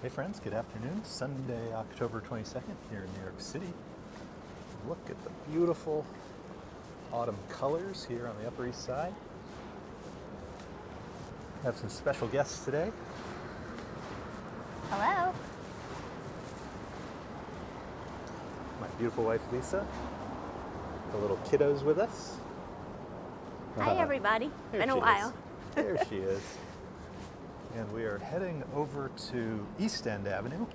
Hey friends, good afternoon. Sunday, October 22nd here in New York City. Look at the beautiful autumn colors here on the Upper East Side. Have some special guests today. Hello. My beautiful wife Lisa. The little kiddos with us. Hi everybody. There Been a she while. is. There she is. And we are heading over to East End Avenue,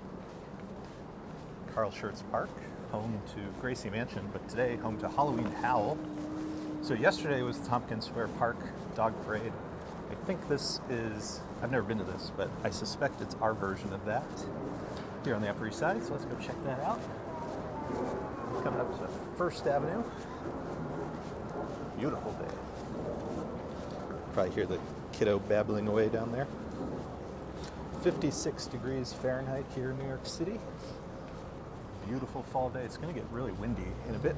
Schurz Park, home to Gracie Mansion, but today home to Halloween Howl. So yesterday was the Tompkins Square Park Dog Parade. I think this is, I've never been to this, but I suspect it's our version of that here on the Upper East Side, so let's go check that out. Coming up to First Avenue. Beautiful day. Probably hear the kiddo babbling away down there. 56 degrees Fahrenheit here in New York City. Beautiful fall day. It's going to get really windy in a bit.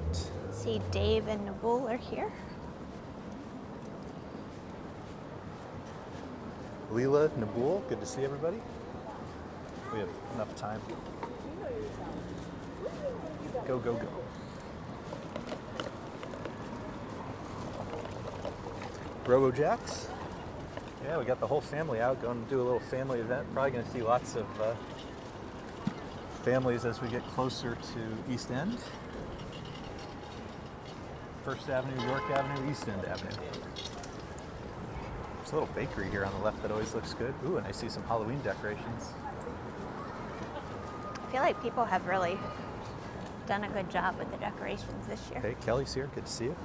See, Dave and Nabul are here. Leela, Nabul, good to see everybody. We have enough time. Go, go, go. RoboJacks. Yeah, we got the whole family out going to do a little family event. Probably going to see lots of families as we get closer to East End. First Avenue, York Avenue, East End Avenue. There's a little bakery here on the left that always looks good. Ooh, and I see some Halloween decorations. I feel like people have really done a good job with the decorations this year. Hey, Kelly's here. Good to see you.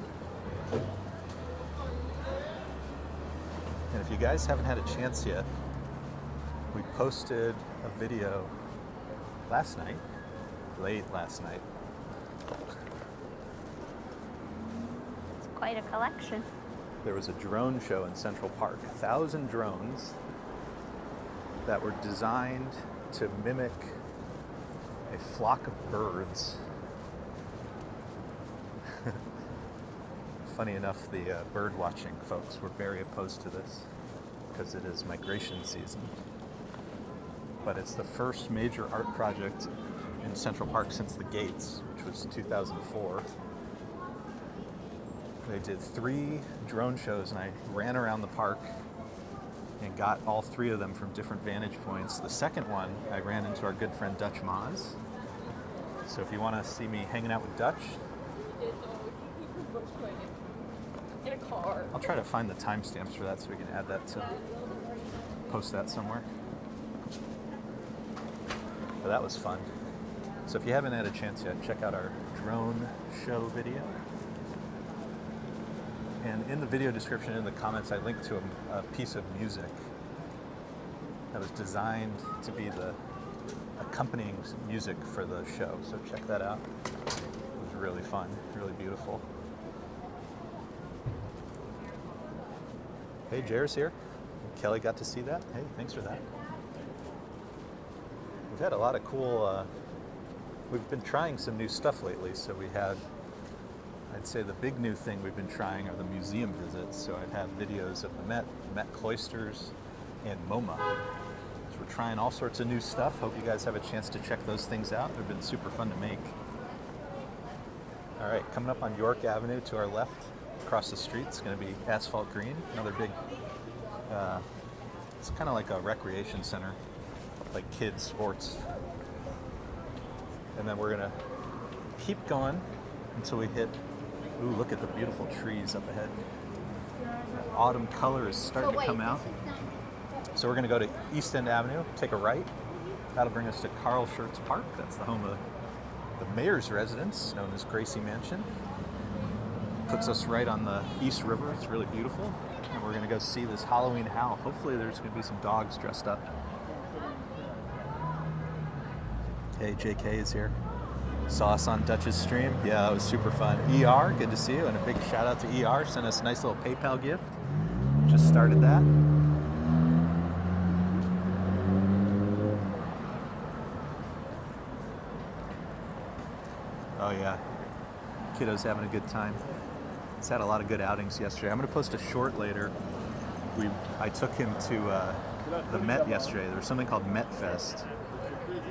And if you guys haven't had a chance yet, we posted a video last night, late last night. It's quite a collection. There was a drone show in Central Park. 1,000 drones that were designed to mimic a flock of birds. Funny enough, the bird watching folks were very opposed to this because it is migration season. But it's the first major art project in Central Park since the Gates, which was 2004. They did 3 drone shows, and I ran around the park and got all 3 of them from different vantage points. The second one, I ran into our good friend Dutch Maz. So if you want to see me hanging out with Dutch, in a car. I'll try to find the timestamps for that so we can add that to post that somewhere. But that was fun. So if you haven't had a chance yet, check out our drone show video. And in the video description, in the comments, I linked to a piece of music that was designed to be the accompanying music for the show. So check that out. It was really fun, really beautiful. Hey, Jer's here. Kelly got to see that. Hey, thanks for that. We've had a lot of cool, we've been trying some new stuff lately. So we had, I'd say the big new thing we've been trying are the museum visits. So I've had videos of the Met Cloisters, and MoMA. So we're trying all sorts of new stuff. Hope you guys have a chance to check those things out. They've been super fun to make. All right, coming up on York Avenue to our left, across the street, it's going to be Asphalt Green, another big, it's kind of like a recreation center, like kids sports. And then we're going to keep going until we hit, ooh, look at the beautiful trees up ahead. Autumn color is starting to come out. So we're going to go to East End Avenue, take a right. That'll bring us to Schurz Park. That's the home of the mayor's residence, known as Gracie Mansion. Puts us right on the East River. It's really beautiful. And we're going to go see this Halloween Howl. Hopefully there's going to be some dogs dressed up. Hey, JK is here. Saw us on Dutch's stream. Yeah, that was super fun. ER, good to see you. And a big shout out to ER. Sent us a nice little PayPal gift. Just started that. Oh yeah, kiddos having a good time. It's had a lot of good outings yesterday. I'm going to post a short later. I took him to the Met yesterday. There was something called Met Fest,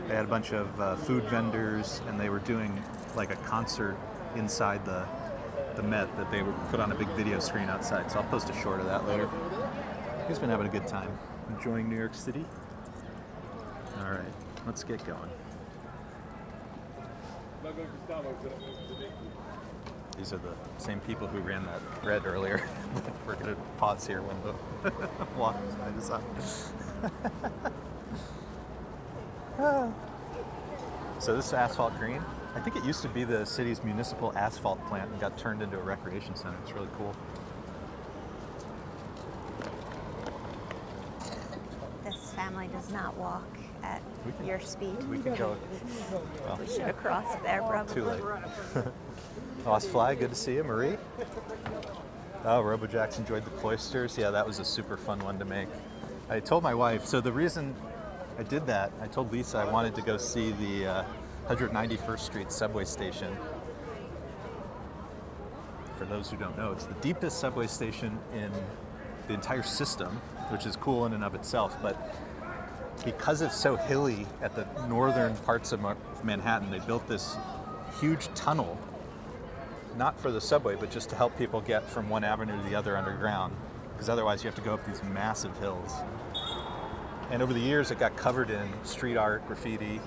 They had a bunch of food vendors, and they were doing like a concert inside the Met that they would put on a big video screen outside. So I'll post a short of that later. He's been having a good time, enjoying New York City. All right, let's get going. These are the same people who ran that red earlier. We're gonna pause here when the walk side is up. So this is Asphalt Green. I think it used to be the city's municipal asphalt plant and got turned into a recreation center. It's really cool. This family does not walk at your speed. We can go. Well, We should have crossed there, probably. too late. Lost Fly, good to see you. Marie? Oh, RoboJax enjoyed the cloisters. Yeah, that was a super fun one to make. I told my wife, so the reason I did that, I told Lisa I wanted to go see the 191st Street subway station. For those who don't know, it's the deepest subway station in the entire system, which is cool in and of itself, but because it's so hilly at the northern parts of Manhattan, they built this huge tunnel, not for the subway, but just to help people get from one avenue to the other underground, because otherwise you have to go up these massive hills. And over the years, it got covered in street art, graffiti,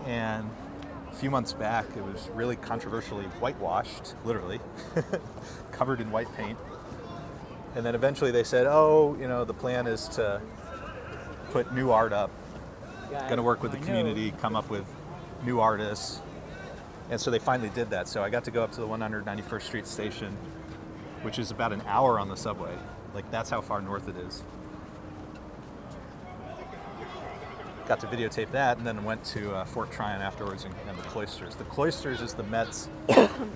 and a few months back, it was really controversially whitewashed, literally, covered in white paint. And then eventually they said, oh, you know, the plan is to put new art up, going to work with the community, come up with new artists. And so they finally did that. So I got to go up to the 191st Street station, which is about an hour on the subway. Like, that's how far north it is. Got to videotape that, and then went to Fort Tryon afterwards and the Cloisters. The Cloisters is the Met's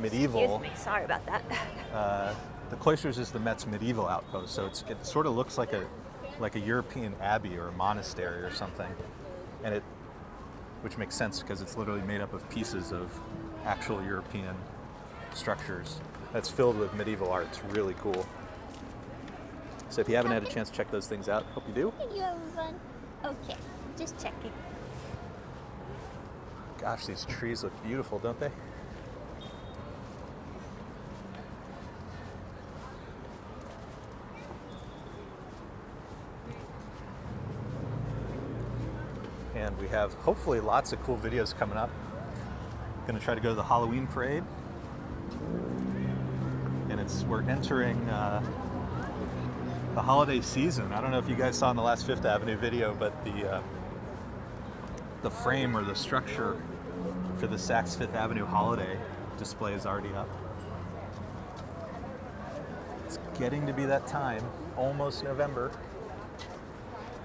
medieval. Excuse me, sorry about that. The Cloisters is the Met's medieval outpost, so it sort of looks like a European abbey or a monastery or something, and which makes sense because it's literally made up of pieces of actual European structures that's filled with medieval art. It's really cool. So if you haven't had a chance to check those things out, hope you do. Did you have fun? Okay, just checking. Gosh, these trees look beautiful, don't they? And we have hopefully lots of cool videos coming up. Going to try to go to the Halloween parade, and we're entering the holiday season. I don't know if you guys saw in the last Fifth Avenue video, but the frame or the structure for the Saks Fifth Avenue holiday display is already up. It's getting to be that time, almost November.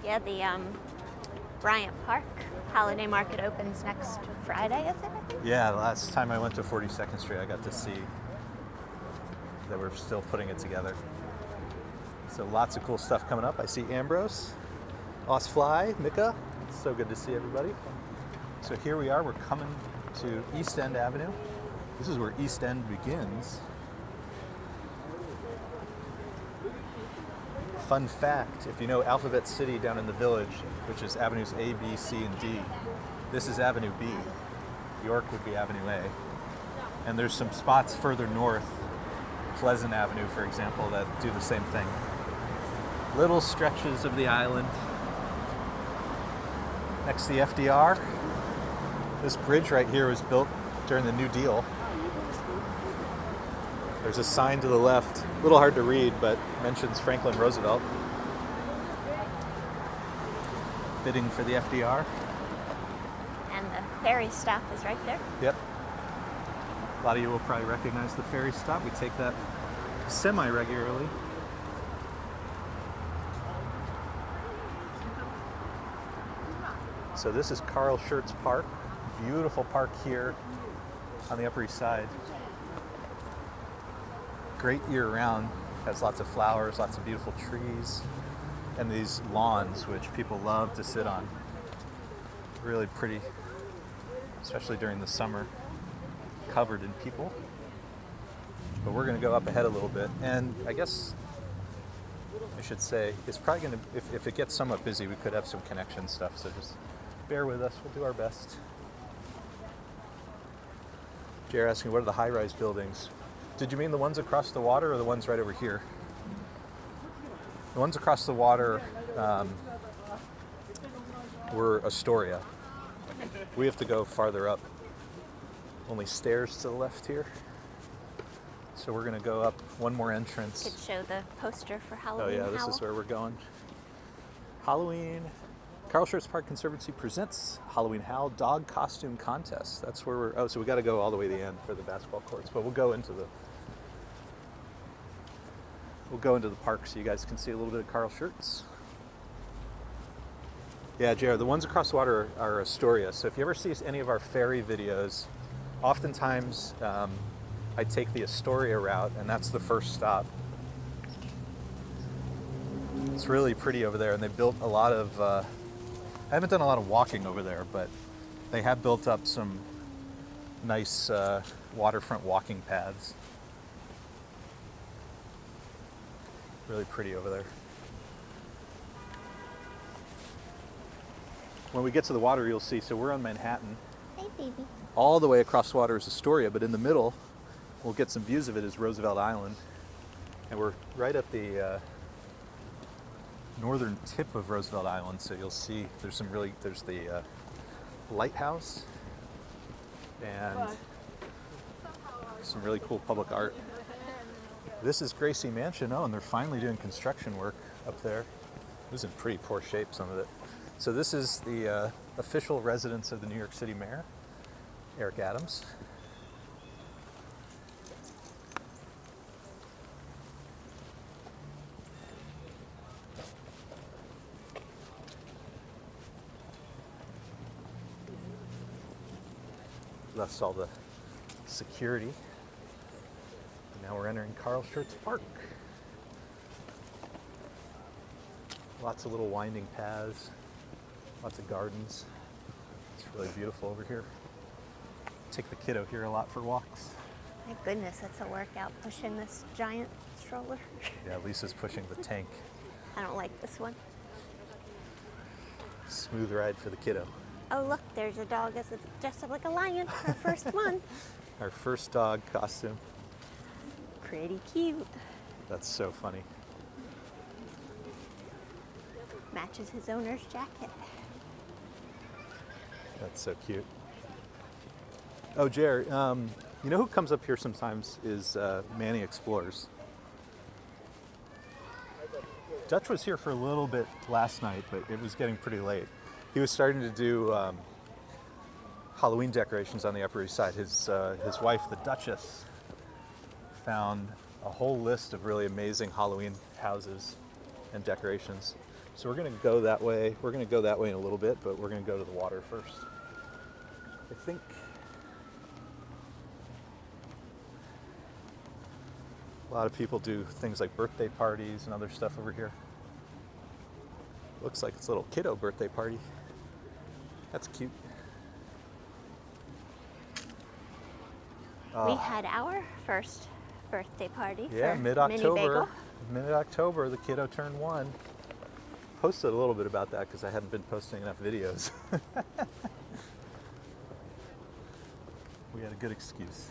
Yeah, the Bryant Park holiday market opens next Friday, is it? I think? Yeah, the last time I went to 42nd Street, I got to see that we're still putting it together. So lots of cool stuff coming up. I see Ambrose, Lost Fly, Mika. It's so good to see everybody. So here we are. We're coming to East End Avenue. This is where East End begins. Fun fact, if you know Alphabet City down in the Village, which is avenues A, B, C, and D, this is Avenue B. York would be Avenue A. And there's some spots further north, Pleasant Avenue, for example, that do the same thing. Little stretches of the island. Next to the FDR. This bridge right here was built during the New Deal. There's a sign to the left, a little hard to read, but mentions Franklin Roosevelt. Fitting for the FDR. And the ferry stop is right there. Yep. A lot of you will probably recognize the ferry stop. We take that semi-regularly. So this is Carl Schurz Park. Beautiful park here on the Upper East Side. Great year-round. Has lots of flowers, lots of beautiful trees, and these lawns, which people love to sit on. Really pretty, especially during the summer, covered in people. But we're going to go up ahead a little bit, and I guess I should say it's probably going to, if it gets somewhat busy, we could have some connection stuff, so just bear with us. We'll do our best. Jared asking, what are the high-rise buildings? Did you mean the ones across the water or the ones right over here? The ones across the water were Astoria. We have to go farther up. Only stairs to the left here. So we're going to go up one more entrance. Could show the poster for Halloween. Oh yeah, this Howl. is where we're going. Halloween. Carl Schurz Park Conservancy presents Halloween Howl Dog Costume Contest. That's where we're. Oh, so we got to go all the way to the end for the basketball courts, but we'll go into the park so you guys can see a little bit of Carl Schurz. Yeah, Jared, the ones across the water are Astoria. So if you ever see any of our ferry videos, oftentimes I take the Astoria route, and that's the first stop. It's really pretty over there, and they built a lot of. I haven't done a lot of walking over there, but they have built up some nice waterfront walking paths. Really pretty over there. When we get to the water, you'll see, so we're on Manhattan. Hey, baby. All the way across the water is Astoria, but in the middle, we'll get some views of it, is Roosevelt Island. And we're right at the northern tip of Roosevelt Island, so you'll see there's the lighthouse and some really cool public art. This is Gracie Mansion. Oh, and they're finally doing construction work up there. It was in pretty poor shape, some of it. So this is the official residence of the New York City Mayor, Eric Adams. That's all the security. Now we're entering Carl Schurz Park. Lots of little winding paths, lots of gardens. It's really beautiful over here. Take the kiddo here a lot for walks. My goodness, that's a workout pushing this giant stroller. Yeah, Lisa's pushing the tank. I don't like this one. Smooth ride for the kiddo. Oh, look, there's a dog that's dressed up like a lion. Our first one. Our first dog costume. Pretty cute. That's so funny. Matches his owner's jacket. That's so cute. Oh, Jer, you know who comes up here sometimes is Manny Explorers. Dutch was here for a little bit last night, but it was getting pretty late. He was starting to do Halloween decorations on the Upper East Side. His wife, the Duchess, found a whole list of really amazing Halloween houses and decorations. So we're going to go that way. We're going to go that way in a little bit, but we're going to go to the water first. I think. A lot of people do things like birthday parties and other stuff over here. Looks like it's a little kiddo birthday party. That's cute. We had our first birthday party. Yeah, for mid-October. Mini Bagel. Mid-October, the kiddo turned 1. Posted a little bit about that because I hadn't been posting enough videos. We had a good excuse.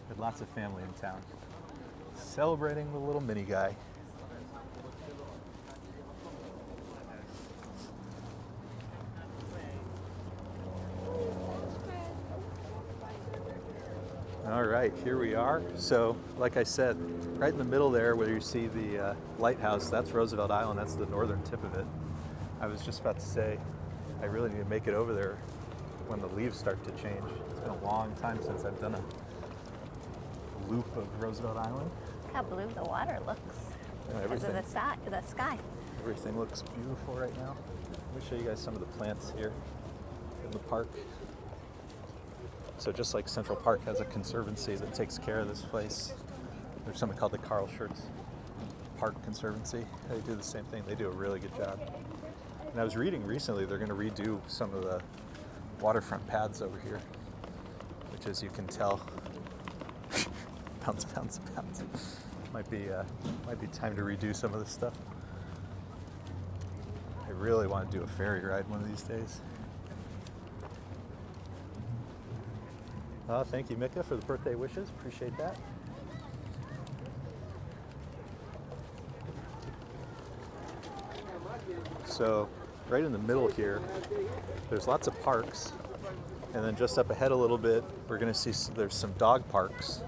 We had lots of family in town. Celebrating the little mini guy. All right, here we are. So, like I said, right in the middle there where you see the lighthouse, that's Roosevelt Island. That's the northern tip of it. I was just about to say, I really need to make it over there when the leaves start to change. It's been a long time since I've done a loop of Roosevelt Island. Look how blue the water looks Yeah, because of the sky. Everything looks beautiful right now. Let me show you guys some of the plants here in the park. So just like Central Park has a conservancy that takes care of this place, there's something called the Carl Schurz Park Conservancy. They do the same thing. They do a really good job. And I was reading recently they're going to redo some of the waterfront paths over here, which, as you can tell, bounce, bounce, bounce. Might be time to redo some of this stuff. I really want to do a ferry ride one of these days. Oh, thank you, Mika, for the birthday wishes. Appreciate that. So, right in the middle here, there's lots of parks. And then just up ahead a little bit, we're going to see there's some dog parks.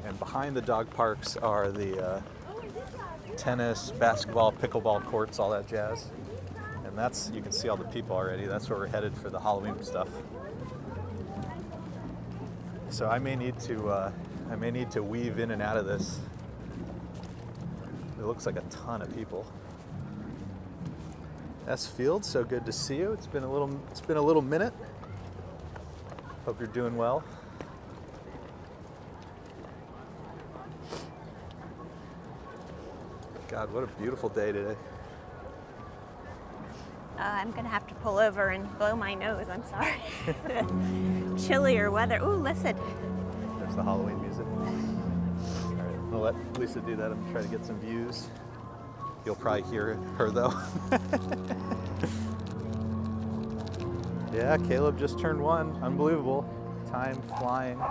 And behind the dog parks are the tennis, basketball, pickleball courts, all that jazz. And that's, you can see all the people already. That's where we're headed for the Halloween stuff. So I may need to weave in and out of this. It looks like a ton of people. S. Field, so good to see you. It's been a little minute. Hope you're doing well. God, what a beautiful day today. I'm gonna have to pull over and blow my nose, I'm sorry. Chillier weather. Ooh, listen. There's the Halloween music. All right, I'll let Lisa do that. I'm gonna try to get some views. You'll probably hear her though. Yeah, Caleb just turned 1. Unbelievable. Time flying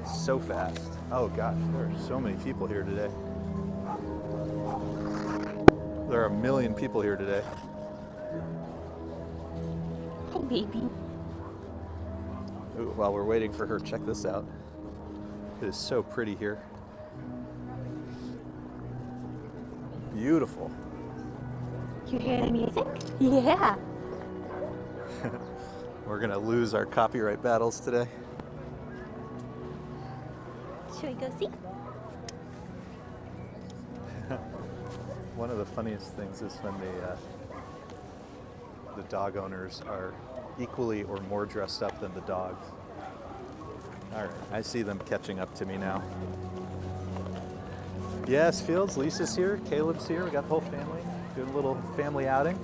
so fast. Oh gosh, there are so many people here today. There are a million people here today. Hey, baby. Ooh, while we're waiting for her, check this out. It is so pretty here. Beautiful. You hear the music? Yeah. We're gonna lose our copyright battles today. Should we go see? One of the funniest things is when the dog owners are equally or more dressed up than the dogs. All right, I see them catching up to me now. Yes, Fields, Lisa's here, Caleb's here. We got the whole family doing a little family outing.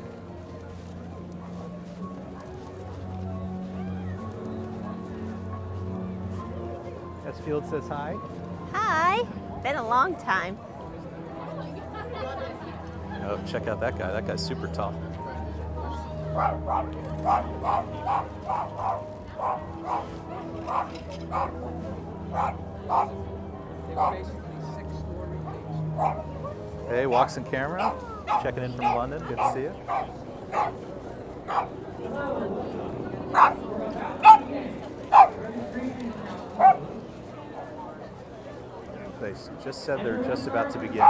Yes, Fields says hi. Hi. Been a long time. Oh, check out that guy. That guy's super tall. Hey, walks in camera. Checking in from London. Good to see you. They just said they're just about to begin.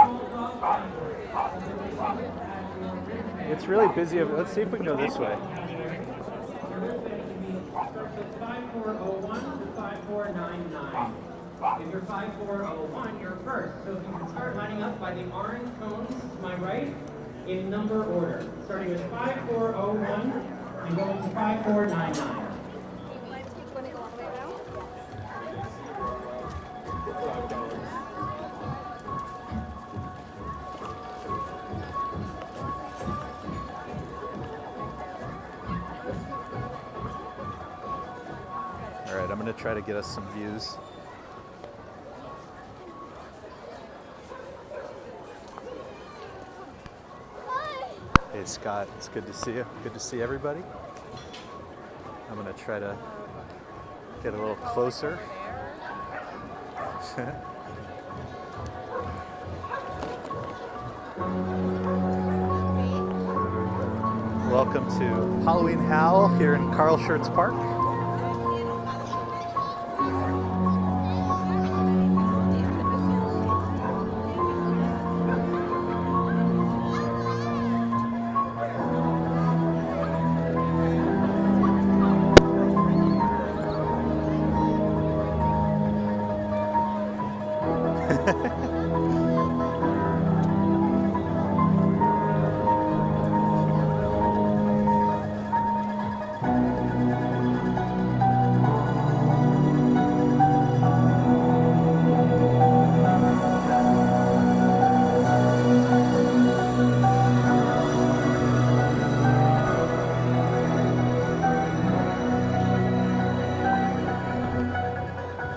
It's really busy. Let's see if we can go this way. 5401 to 5499. If you're 5401, you're first. So if you can start lining up by the orange cones to my right in number order. Starting with 5401 and going to 5499. All right, I'm going to try to get us some views. Hey Scott, it's good to see you. Good to see everybody. I'm going to try to get a little closer. Welcome to Halloween Howl here in Carl Schurz Park.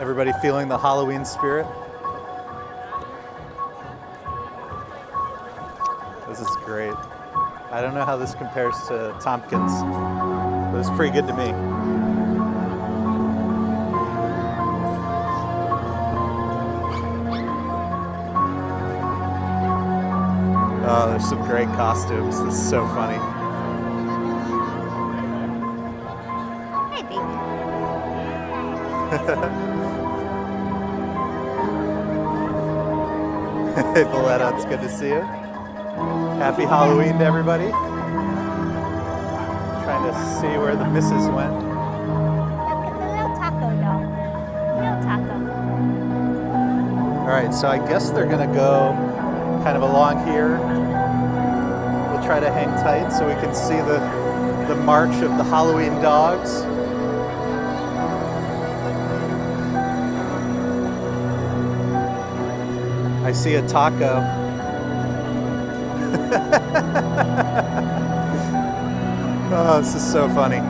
Everybody feeling the Halloween spirit? This is great. I don't know how this compares to Tompkins, but it's pretty good to me. Oh, there's some great costumes. This is so funny. Hey, baby. Hey, Valletta, it's good to see you. Happy Halloween to everybody. Trying to see where the missus went. Look, it's a little taco doll. Little taco. All right, so I guess they're gonna go kind of along here. We'll try to hang tight so we can see the march of the Halloween dogs. I see a taco. Oh, this is so funny.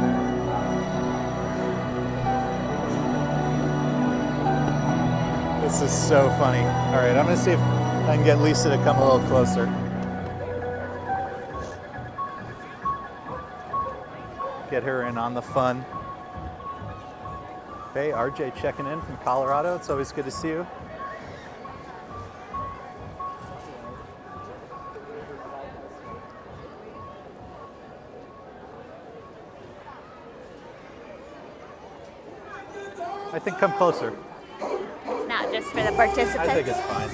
This is so funny. All right, I'm gonna see if I can get Lisa to come a little closer. Get her in on the fun. Hey, RJ checking in from Colorado. It's always good to see you. I think come closer. It's not just for the participants. I think it's fine.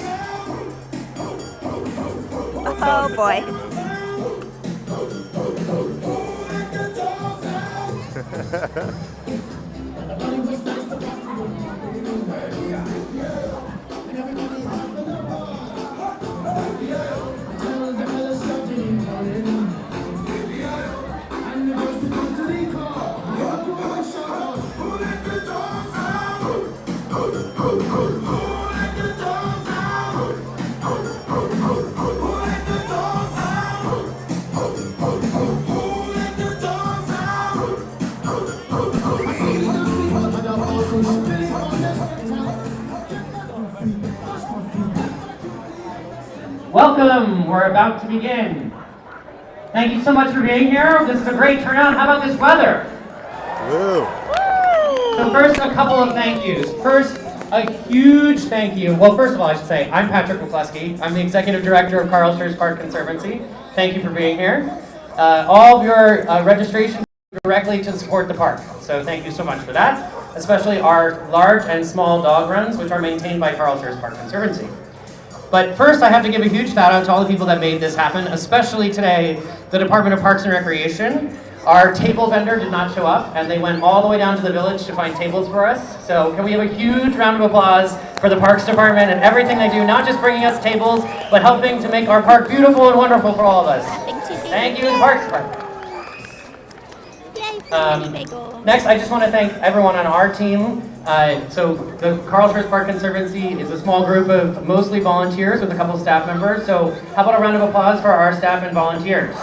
Oh boy. Welcome, we're about to begin. Thank you so much for being here. This is a great turnout. How about this weather? Woo. So first, a couple of thank yous. First, a huge thank you. Well, first of all, I should say, I'm Patrick McCluskey. I'm the Executive Director of Carl Schurz Park Conservancy. Thank you for being here. All of your registrations directly to support the park. So thank you so much for that. Especially our large and small dog runs, which are maintained by Carl Schurz Park Conservancy. But first, I have to give a huge shout out to all the people that made this happen, especially today, the Department of Parks and Recreation. Our table vendor did not show up, and they went all the way down to the village to find tables for us. So can we have a huge round of applause for the Parks Department and everything they do, not just bringing us tables, but helping to make our park beautiful and wonderful for all of us. Thank you, Parks Department. Next, I just want to thank everyone on our team. So the Carl Schurz Park Conservancy is a small group of mostly volunteers with a couple staff members. So how about a round of applause for our staff and volunteers?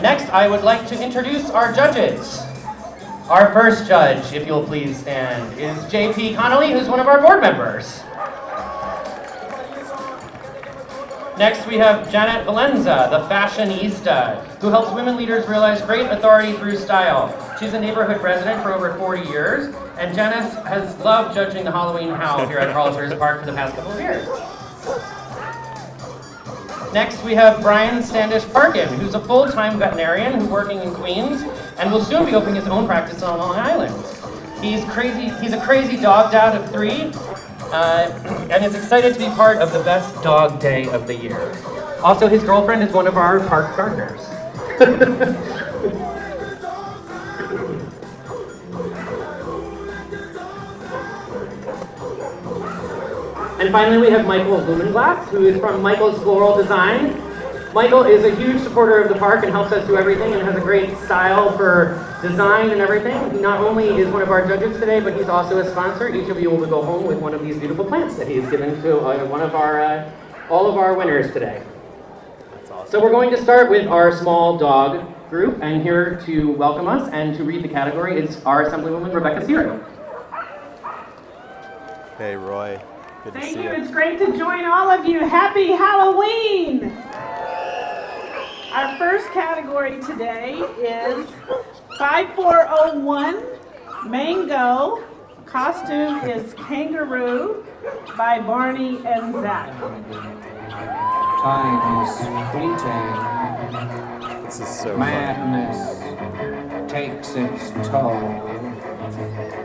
Next, I would like to introduce our judges. Our first judge, if you'll please stand, is JP Connolly, who's one of our board members. Next, we have Janet Valenza, the fashionista, who helps women leaders realize great authority through style. She's a neighborhood resident for over 40 years, and Janet has loved judging the Halloween Howl here at Carl Schurz Park for the past couple of years. Next, we have Brian Standish Parkin, who's a full-time veterinarian who's working in Queens and will soon be opening his own practice on Long Island. He's a crazy dog dad of 3, and is excited to be part of the best dog day of the year. Also, his girlfriend is one of our park gardeners. And finally, we have Michael Blumenglass, who is from Michael's Floral Design. Michael is a huge supporter of the park and helps us do everything and has a great style for design and everything. He not only is one of our judges today, but he's also a sponsor. Each of you will go home with one of these beautiful plants that he's given to all of our winners today. That's awesome. So we're going to start with our small dog group, and here to welcome us and to read the category is our Assemblywoman Rebecca Seary. Hey, Roy. Good to Thank see you. you. It's great to join all of you. Happy Halloween! Our first category today is 5401 Mango Costume is Kangaroo by Barney and Zach. Time is fleeting. This is so fun. Madness takes its toll.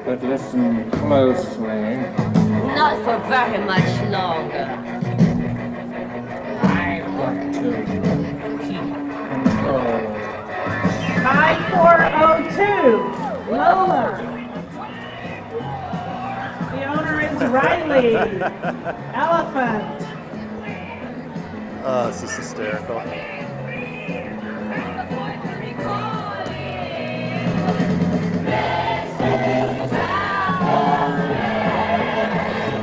But listen closely. Not for very much longer. I've got to keep control. 5402, Lola. The owner is Riley. Elephant. Oh, this is hysterical.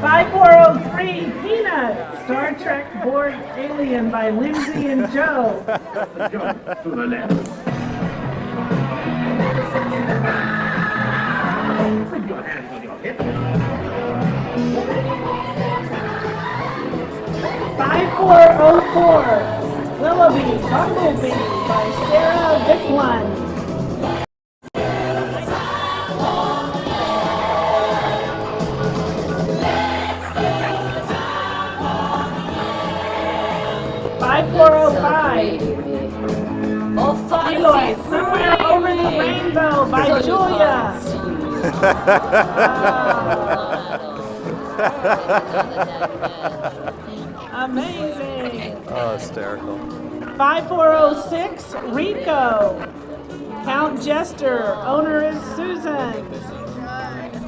5403, Peanut. Star Trek Borg Alien by Lindsay and Joe. Jump to the left. Put your hands on your hips. 5404, Willoughby Bumblebee by Sarah Vicklund. 5405, Eloy, Somewhere Over the Rainbow by Julia. Amazing. Oh, hysterical. 5406, Rico. Count Jester, owner is Susan.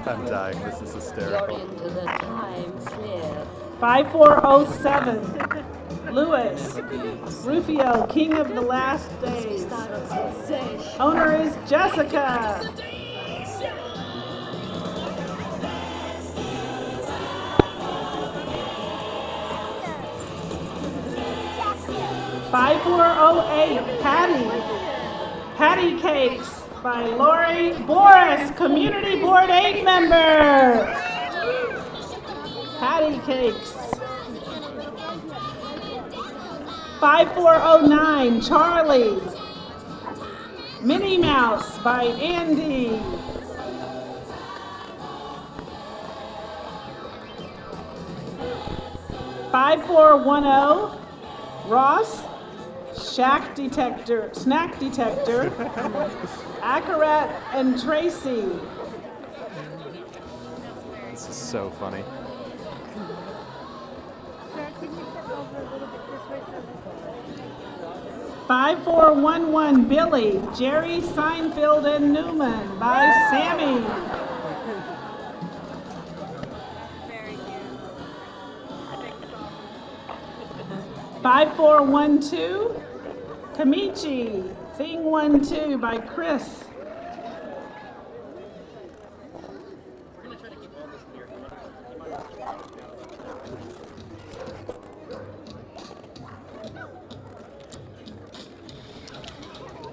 I'm dying. This is hysterical. 5407, Lewis. Rufio, King of the Last Days. Owner is Jessica. 5408, Patty Cakes by Lori Boris, Community Board 8 member. Patty Cakes. 5409, Charlie. Minnie Mouse by Andy. 5410, Ross. Snack Detector, Akarat and Tracy. This is so funny. 5411, Billy, Jerry Seinfeld and Newman by Sammy. 5412, Kamichi, Thing 1-2 by Chris.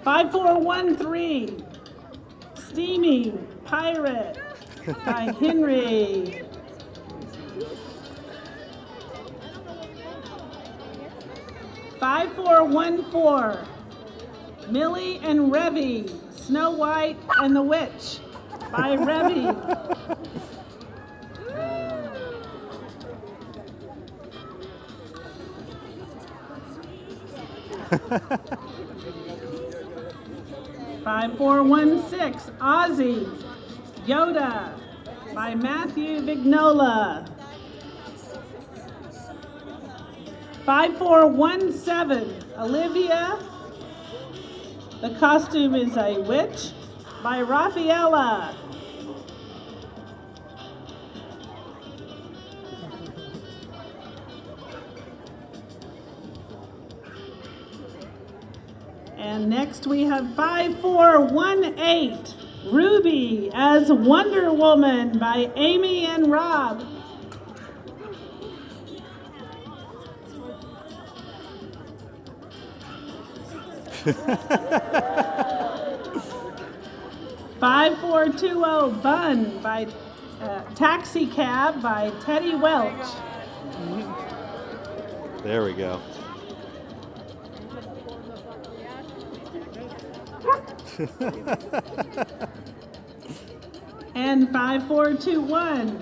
Five, 4, 1, 3, Steamy Pirate by Henry. 5414, Millie and Revy, Snow White and the Witch by Revy. Five, 4, 1, 6, Ozzy, Yoda by Matthew Vignola. 5417, Olivia. The costume is a witch by Rafaela. And next we have 5418, Ruby as Wonder Woman by Amy and Rob. 5420, Bun by Taxi Cab by Teddy Welch. There we go. And 5421,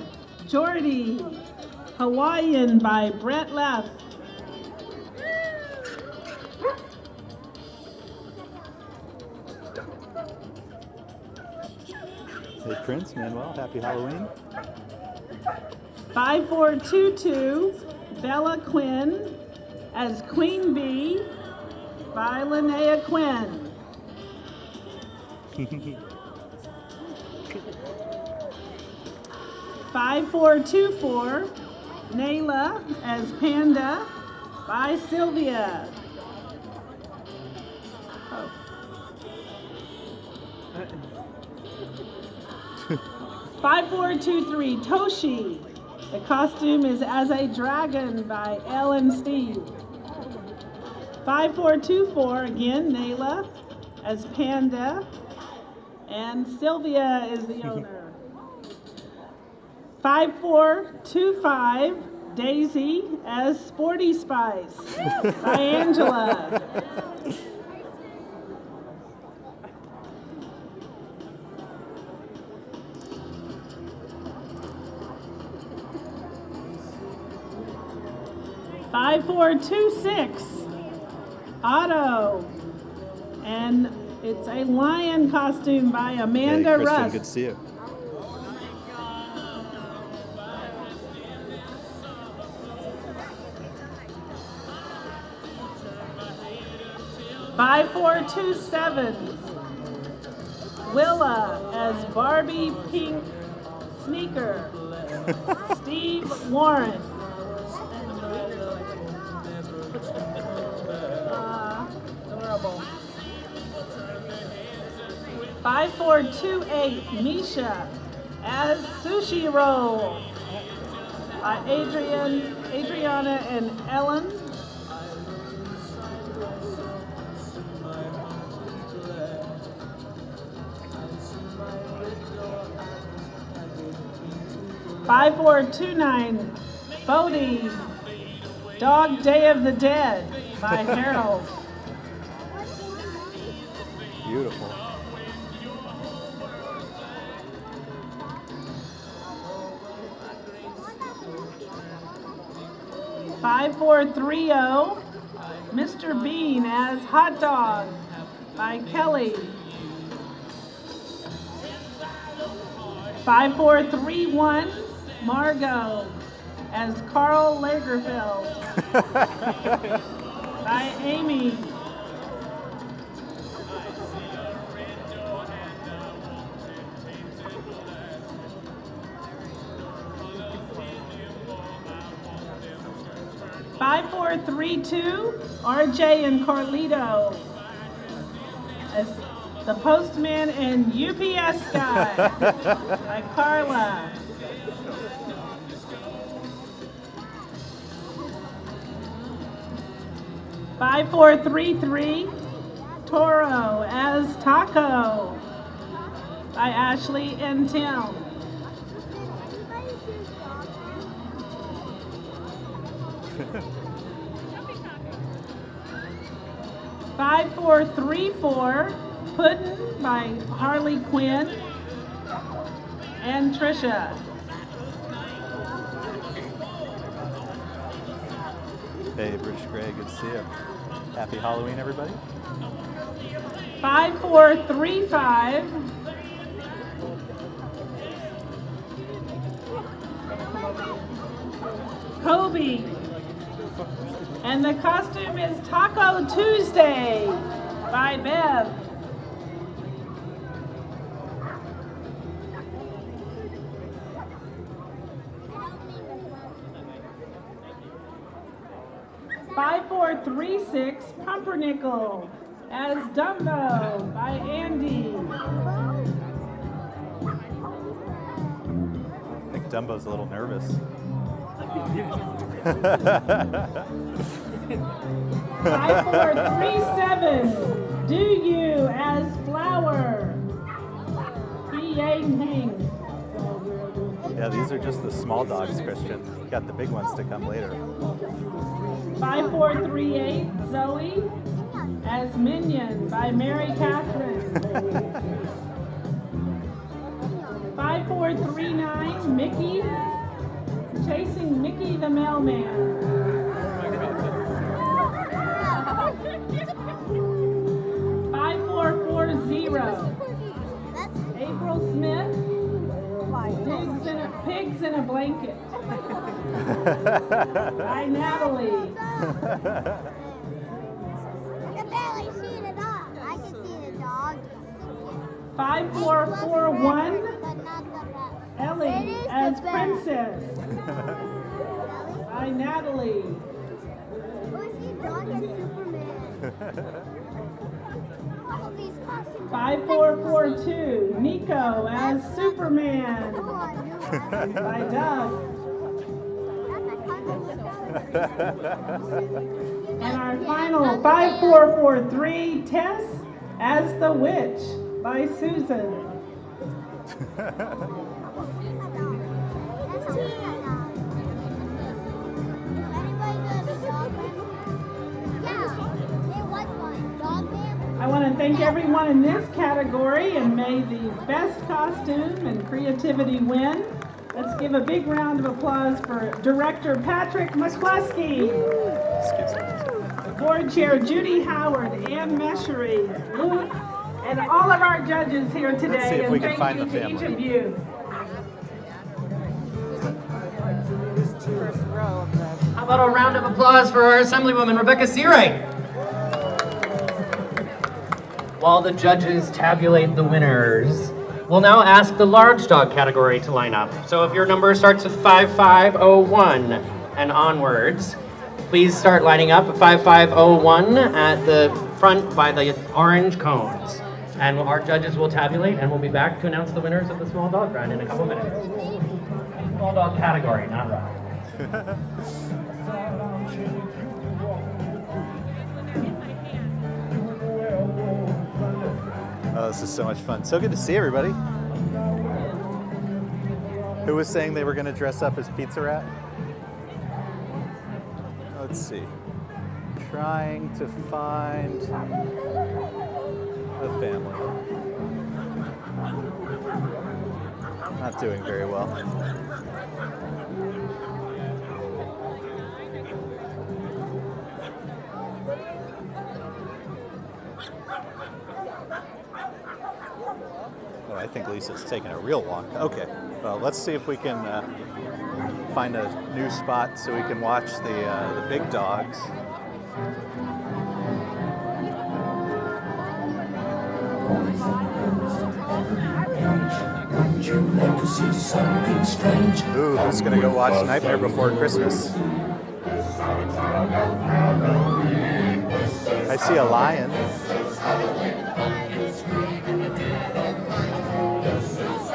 Jordy, Hawaiian by Brett Leff. Hey Prince, Manuel, happy Halloween. 5422, Bella Quinn as Queen Bee by Linnea Quinn. 5424, Nayla as Panda by Sylvia. 5423, Toshi. The costume is as a dragon by Elle and Steve. 5424, again, Nayla as Panda. And Sylvia is the owner. 5425, Daisy as Sporty Spice by Angela. Five, 4, 2, 6, Otto, and it's a lion costume by Amanda Hey, Kristen, Russ. good to see you. Five, 4, 2, 7, Willa as Barbie Pink Sneaker, Steve Warren. Adorable. 5428, Misha as Sushi Roll by Adriana and Ellen. 5429, Bodie, Dog Day of the Dead by Harold. Beautiful. Five, 4, 3, 0, Mr. Bean as Hot Dog by Kelly. 5431, Margot as Carl Lagerfeld by Amy. Five, 4, 3, 2, RJ and Carlito as the Postman and UPS Guy by Carla. Five, 4, 3, 3, Toro as Taco by Ashley and Tim. Five, 4, 3, 4, Puddin' by Harley Quinn and Trisha. Hey, British Grey, good to see you. Happy Halloween, everybody. 5, 4, 3, 5, Kobe. And the costume is Taco Tuesday by Bev. 5436, Pumpernickel as Dumbo by Andy. I think Dumbo's a little nervous. 5437, Do You as Flower. Yang Heng. Yeah, these are just the small dogs, Christian. We got the big ones to come later. 5438, Zoe as Minion by Mary Catherine. 5439, Mickey. Chasing Mickey the Mailman. 5440, April Smith. Pigs in a blanket. By Natalie. I can barely see the dog. I can see the dog. 5441, But not the rest. Ellie as Princess. By Natalie. Who's the dog and Superman? All of these costumes. 5442, Nico as Superman. Oh, I knew that. By Doug. And our final 5443, Tess as the Witch by Susan. I want to thank everyone in this category and may the best costume and creativity win. Let's give a big round of applause for Director Patrick McCluskey, Board Chair Judy Howard, Ann Meshery, Luke, and all of our judges here today. Let's see if we can and find thank the you to each family. of you. How about a round of applause for our Assemblywoman, Rebecca Seawright? While the judges tabulate the winners, we'll now ask the large dog category to line up. So if your number starts with 5501 and onwards, please start lining up at 5501 at the front by the orange cones. And our judges will tabulate and we'll be back to announce the winners of the small dog round in a couple minutes. Small dog category, not round. Oh, this is so much fun. So good to see everybody. Who was saying they were going to dress up as Pizza Rat? Let's see. Trying to find a family. Not doing very well. Oh, I think Lisa's taking a real walk. Okay, well, let's see if we can find a new spot so we can watch the big dogs. Ooh, who's gonna go watch Nightmare Before Christmas? I see a lion.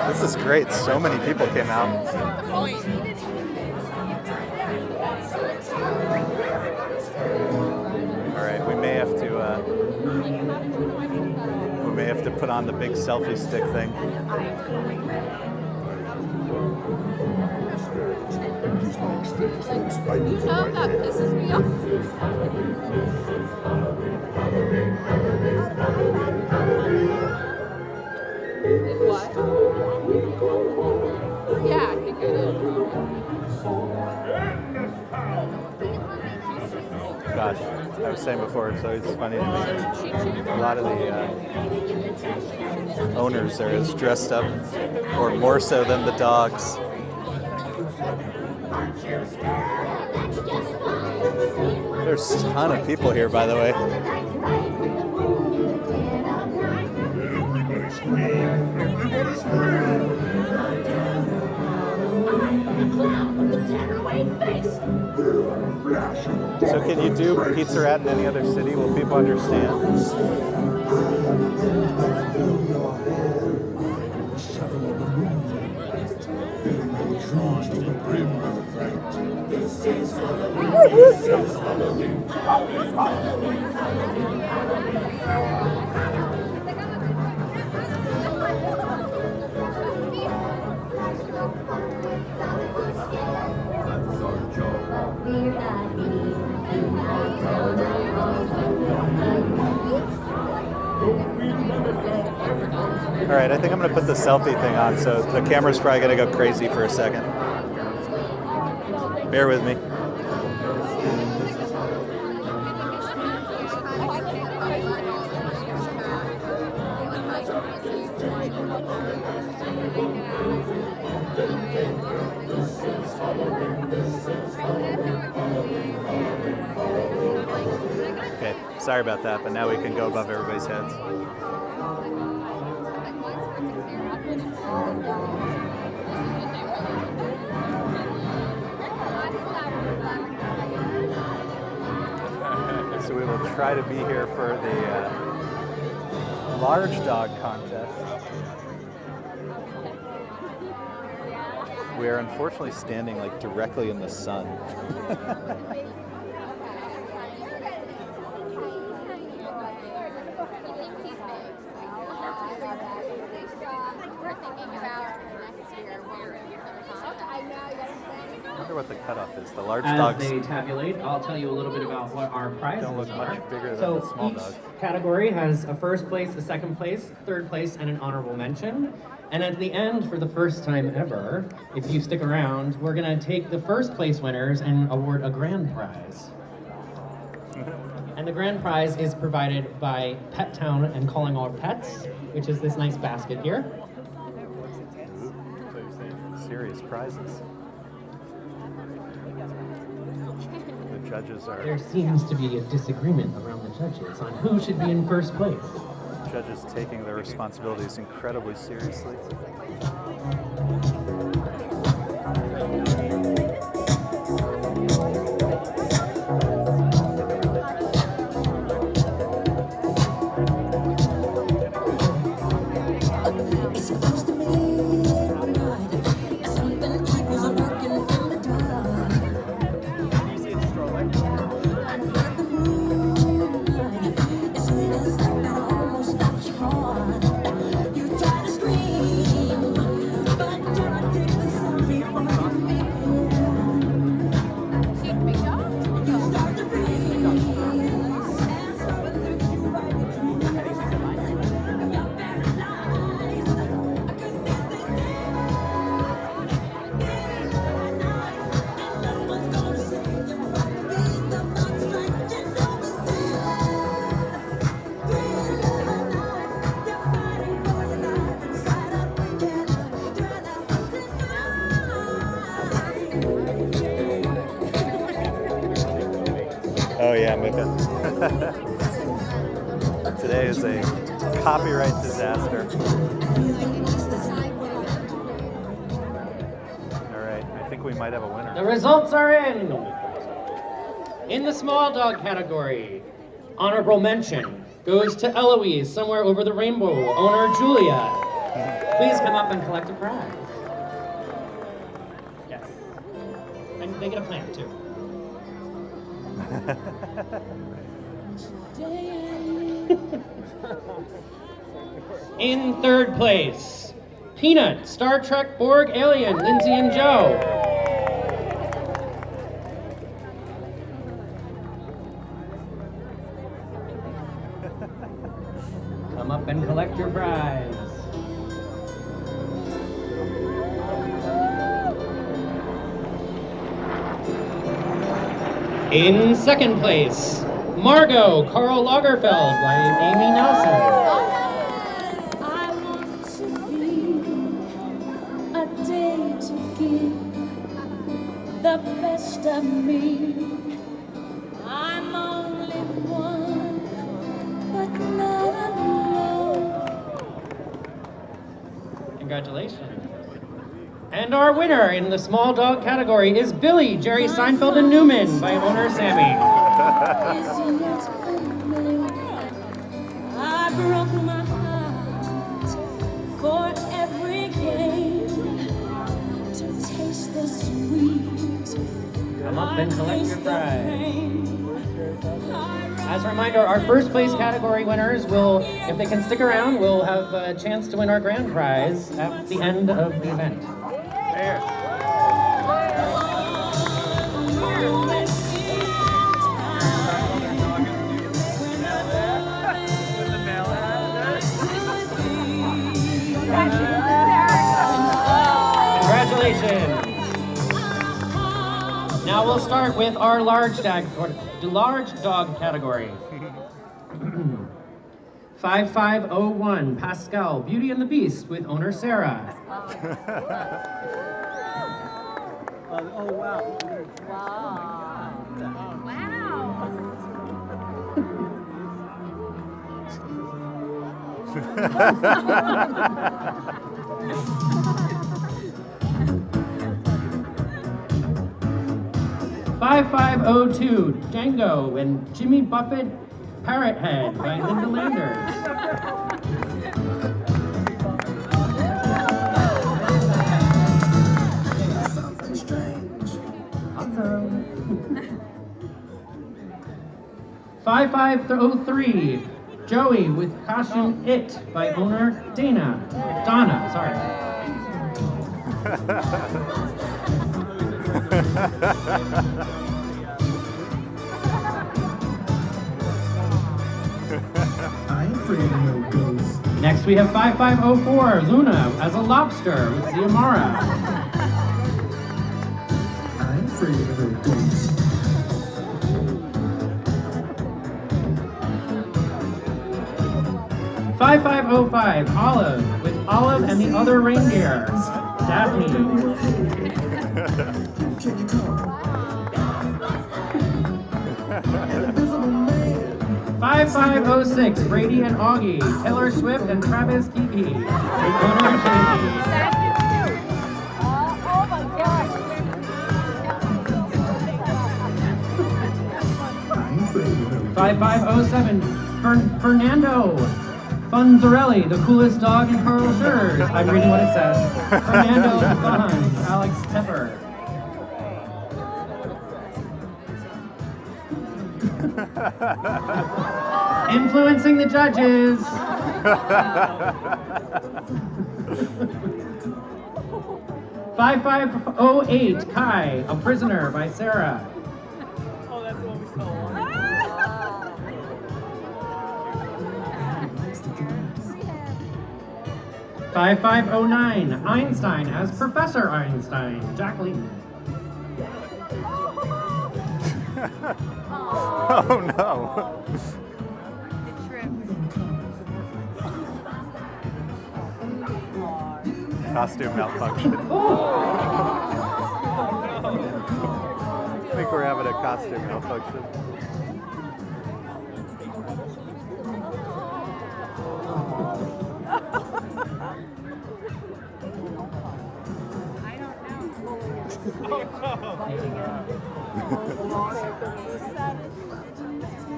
This is great. So many people came out. All right, we may have to put on the big selfie stick thing. You know that pisses me off. What? Yeah, I think I did. Gosh, I was saying before, it's always funny to me. A lot of the owners are as dressed up, or more so than the dogs. There's a ton of people here, by the way. So can you do Pizza Rat in any other city? Will people understand? All right, I think I'm gonna put the selfie thing on, so the camera's probably gonna go crazy for a second. Bear with me. Okay, sorry about that, but now we can go above everybody's heads. So we will try to be here for the large dog contest. We are unfortunately standing like directly in the sun. I wonder what the cutoff is. The large dogs. As they tabulate, I'll tell you a little bit about what our prizes Don't look are. much bigger than So the small each dog. category has a first place, a second place, third place, and an honorable mention. And at the end, for the first time ever, if you stick around, we're gonna take the first place winners and award a grand prize. And the grand prize is provided by Pet Town and Calling All Pets, which is this nice basket here. Serious prizes. The judges are. There seems to be a disagreement around the judges on who should be in first place. Judges taking their responsibilities incredibly seriously. Oh yeah, Mika. Today is a copyright disaster. All right, I think we might have a winner. The results are in. In the small dog category, honorable mention goes to Eloise, somewhere over the rainbow, owner Julia. Please come up and collect a prize. Yes. And they get a plant too. In third place, Peanut, Star Trek Borg Alien, Lindsay and Joe. Come up and collect your prize. In second place, Margot, Carl Lagerfeld by Amy Nelson. I want to be a day to give the best of me. I'm only one, but not alone. Congratulations. And our winner in the small dog category is Billy, Jerry Seinfeld and Newman by owner Sammy. I broke my heart for every game to taste the sweet. Come up and collect your prize. As a reminder, our first place category winners will, if they can stick around, will have a chance to win our grand prize at the end of the event. Now we'll start with our large dog category. 5501 Pascal, Beauty and the Beast with owner Sarah. Oh, wow. Wow. 5502 Django and Jimmy Buffett Parrot Head by Linda Landers. Something strange. Awesome. 5503 Joey with Costume It by owner Donna, sorry. 5 Next we have 5504 Luna as a lobster with Ziamara. I'm afraid of no ghosts. 5505 Olive with Olive and the Other Reindeer. Daphne. Can you talk? An invisible man. 5506 Brady and Augie, Taylor Swift and Travis Kiki. With owner Jamie. Oh my gosh. I'm afraid of no ghosts. 5507 Fernando Funzarelli, the coolest dog in Carl Schurz. I'm reading what it says. Fernando Vons, Alex Tepper. Influencing the judges. 5508 Kai, A Prisoner by Sarah. 5509 Einstein as Professor Einstein, Jacqueline. Oh no. Costume malfunction. I think we're having a costume malfunction.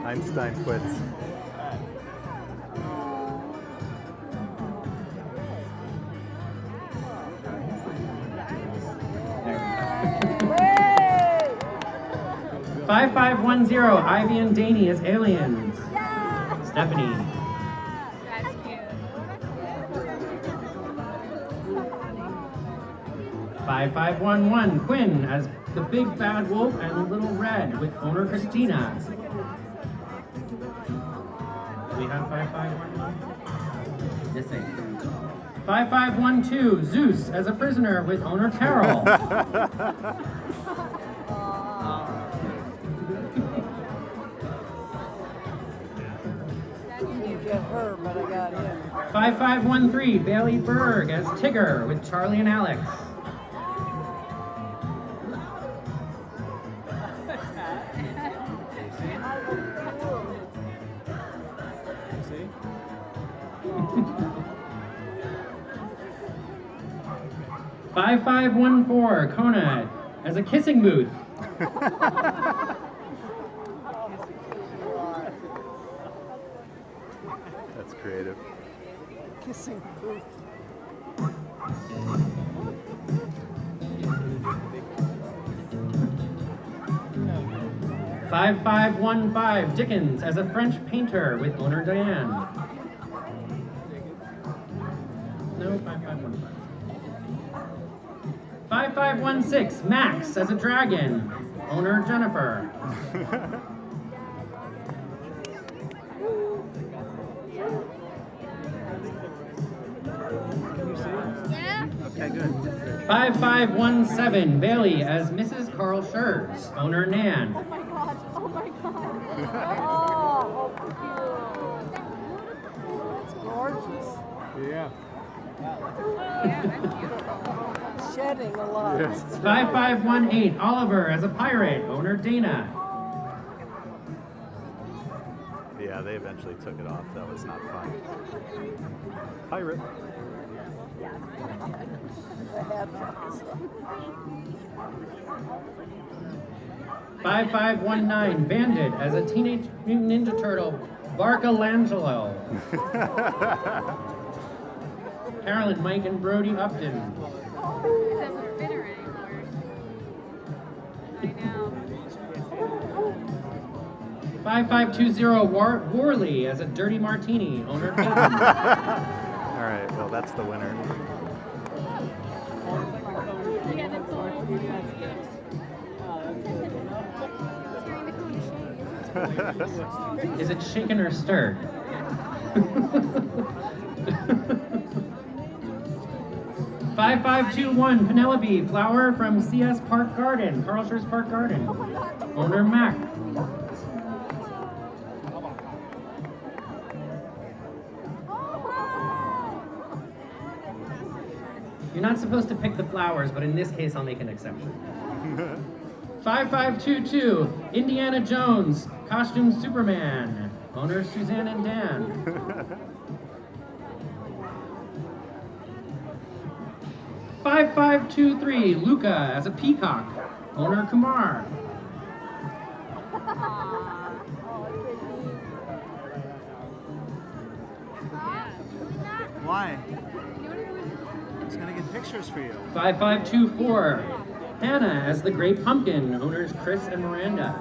Einstein quits. Wait. 5510 Ivy and Danny as aliens. Stephanie. That's cute. 5511 Quinn as the Big Bad Wolf and Little Red with owner Christina. Do we have 5511? Missing. 5512 Zeus as a prisoner with owner Carol. Get her, but I got him. 5513 Bailey Berg as Tigger with Charlie and Alex. See? 5514 Kona as a kissing booth. That's creative. Kissing booth. 5515 Dickens as a French painter with owner Diane. No, 5515. 5516 Max as a dragon, owner Jennifer. Yeah. Okay, good. 5517 Bailey as Mrs. Carl Schurz, owner Nan. Oh my god. Oh my god. Oh, that's gorgeous. Yeah. Shedding a lot. 5518 Oliver as a pirate, owner Dana. Yeah, they eventually took it off. That was not fun. Pirate. The headphones. 5519 Bandit as a Teenage Mutant Ninja Turtle, Barcalangelo. Carolyn, Mike, and Brody Upton. It doesn't fit her anymore. I know. 5520 Worley as a Dirty Martini, owner Peyton. All right, well, that's the winner. Yeah, that's all. Is it shaken or stirred? 5521 Penelope Flower from CS Park Garden, Carl Schurz Park Garden, owner Mac. You're not supposed to pick the flowers, but in this case, I'll make an exception. 5522 Indiana Jones, costume Superman, owner Suzanne and Dan. 5523 Luca as a peacock, owner Kumar. Why? I was gonna get pictures for you. 5524 Hannah as the Great Pumpkin, owners Chris and Miranda.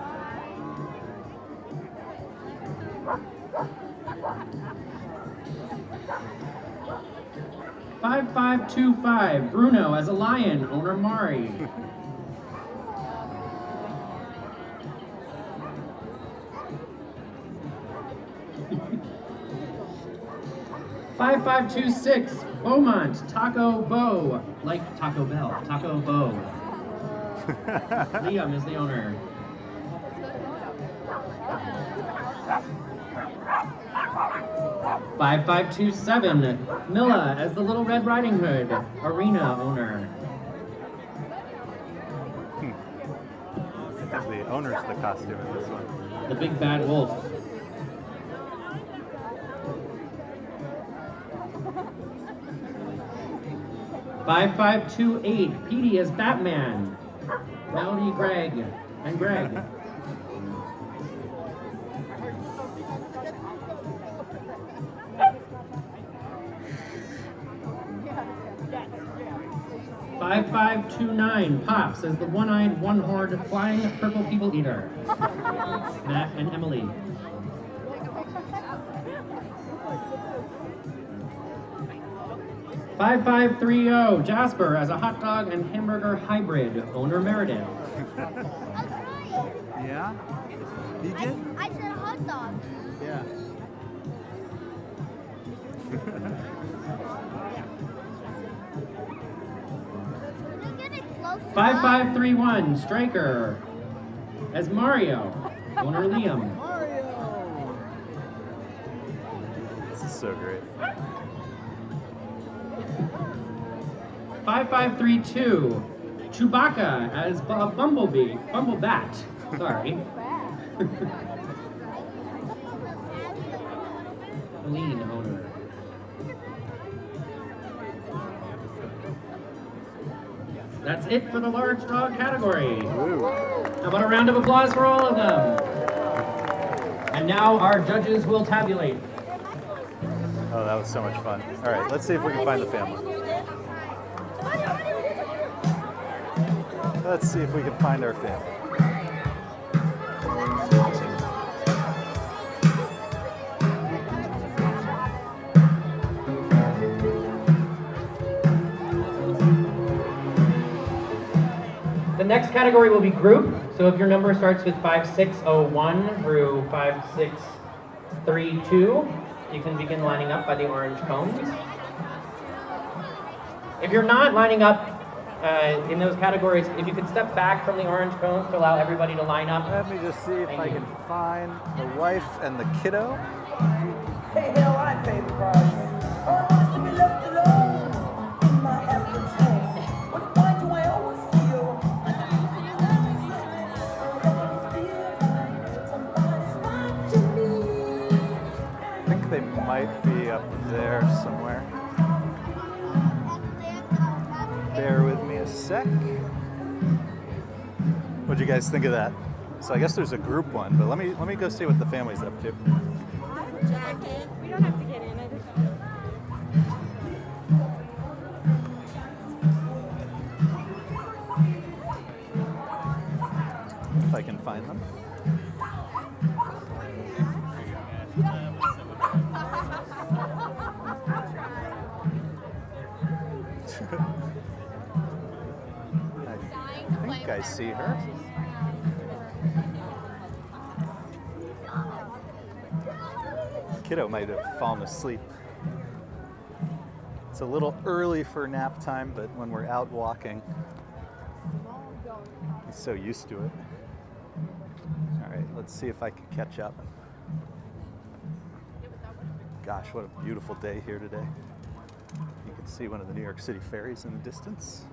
5525 Bruno as a lion, owner Mari. $5526 Beaumont Taco Bow, like Taco Bell, Taco Bow. Liam is the owner. 5527 Milla as the Little Red Riding Hood, arena owner. The owner's the costume in this one. The Big Bad Wolf. $5528 Petey as Batman, Melody Greg and Greg. $5529 Pops as the one-eyed, one-horned, flying purple people eater, Matt and Emily. $5530 Jasper as a hot dog and hamburger hybrid, owner Meredith. Yeah? You did? I said hot dog. Yeah. 5531 Striker as Mario, owner Liam. Mario! This is so great. 5532 Chewbacca as Bumblebat. Sorry. Lean owner. That's it for the large dog category. How about a round of applause for all of them? And now our judges will tabulate. Oh, that was so much fun. All right, let's see if we can find the family. Let's see if we can find our family. The next category will be group. So if your number starts with 5601 through 5632, you can begin lining up by the orange cones. If you're not lining up in those categories, if you could step back from the orange cones to allow everybody to line up. Let me just see if I can find the wife and the kiddo. Hey, hell, I paid the price. All I want is to be left alone in my average home. But why do I always feel like somebody's watching me? I think they might be up there somewhere. Bear with me a sec. What'd you guys think of that? So I guess there's a group one, but let me go see what the family's up to. Jacket. We don't have to get in. I just... If I can find them. I think I see her. Kiddo might have fallen asleep. It's a little early for nap time, but when we're out walking, he's so used to it. All right, let's see if I can catch up. Gosh, what a beautiful day here today. You can see one of the New York City ferries in the distance.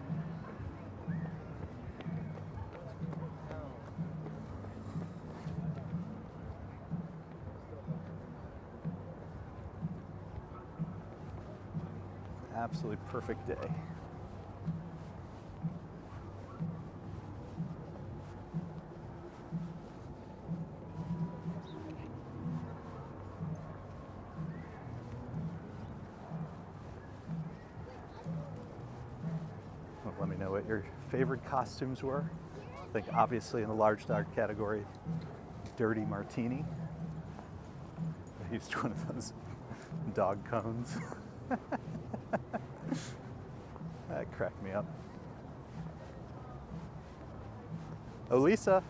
Absolutely perfect day. Well, let me know what your favorite costumes were. I think obviously in the large dog category, Dirty Martini. I used one of those dog cones. That cracked me up. Oh, Lisa.